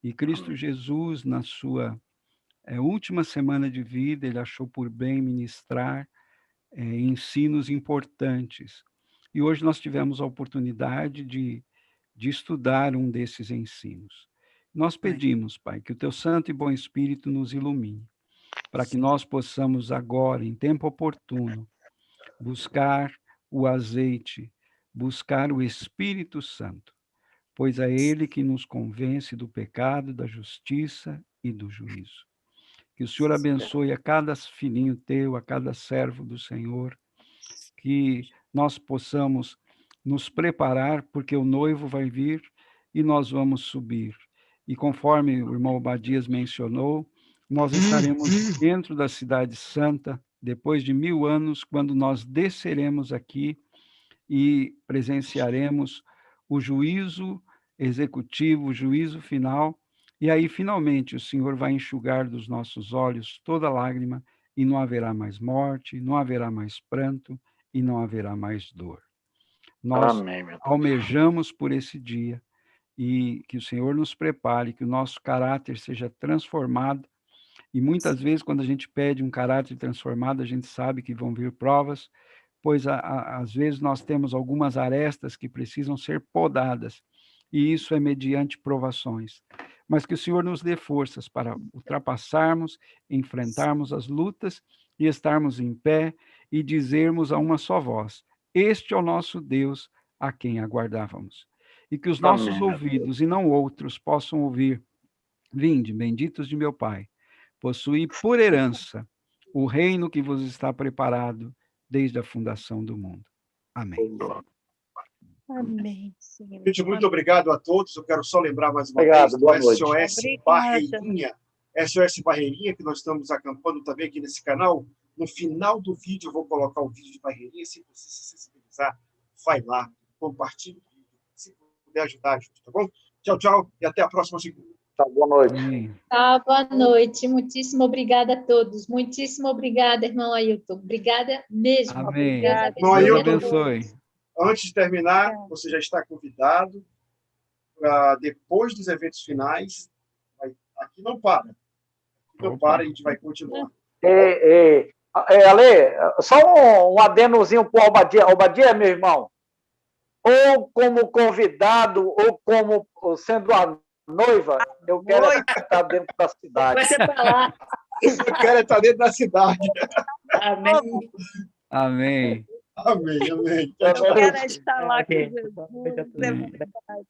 E Cristo Jesus, na sua última semana de vida, Ele achou por bem ministrar ensinos importantes. E hoje nós tivemos a oportunidade de estudar um desses ensinos. Nós pedimos, Pai, que o Teu Santo e Bom Espírito nos ilumine, para que nós possamos agora, em tempo oportuno, buscar o azeite, buscar o Espírito Santo, pois é Ele que nos convence do pecado, da justiça e do juízo. Que o Senhor abençoe a cada filhinho teu, a cada servo do Senhor, que nós possamos nos preparar, porque o noivo vai vir e nós vamos subir. E conforme o irmão Obadias mencionou, nós estaremos dentro da Cidade Santa, depois de 1000 anos, quando nós desceremos aqui e presenciaremos o juízo executivo, o juízo final, e aí, finalmente, o Senhor vai enxugar dos nossos olhos toda lágrima, e não haverá mais morte, não haverá mais pranto, e não haverá mais dor. Nós almejamos por esse dia, e que o Senhor nos prepare, que o nosso caráter seja transformado. E muitas vezes, quando a gente pede um caráter transformado, a gente sabe que vão vir provas, pois às vezes nós temos algumas arestas que precisam ser podadas, e isso é mediante provações. Mas que o Senhor nos dê forças para ultrapassarmos, enfrentarmos as lutas e estarmos em pé e dizermos a uma só voz: este é o nosso Deus a quem aguardávamos. E que os nossos ouvidos, e não outros, possam ouvir: vinde, benditos de meu Pai, possuí por herança o reino que vos está preparado desde a fundação do mundo. Amém. Amém, Senhor. Gente, muito obrigado a todos. Eu quero só lembrar mais uma vez do SOS Barreirinha. SOS Barreirinha, que nós estamos acampando também aqui nesse canal. No final do vídeo, eu vou colocar o vídeo de Barreirinha. Se você se sensibilizar, vai lá, compartilhe o vídeo, se puder ajudar, ajude, tá bom? Tchau, tchau, e até a próxima segunda. Tá, boa noite. Tá, boa noite. Muitíssimo obrigada a todos. Muitíssimo obrigada, irmão Ailton. Obrigada mesmo. Amém. Deus abençoe. Antes de terminar, você já está convidado para, depois dos eventos finais, aqui não para. Aqui não para, a gente vai continuar. Ale, só um adenozinho para o Obadia. Obadia, meu irmão, ou como convidado, ou como sendo a noiva, eu quero estar dentro da cidade. Vai ser para lá. Eu quero estar dentro da cidade. Amém. Amém. Amém, amém. Eu quero estar lá com Jesus. É verdade.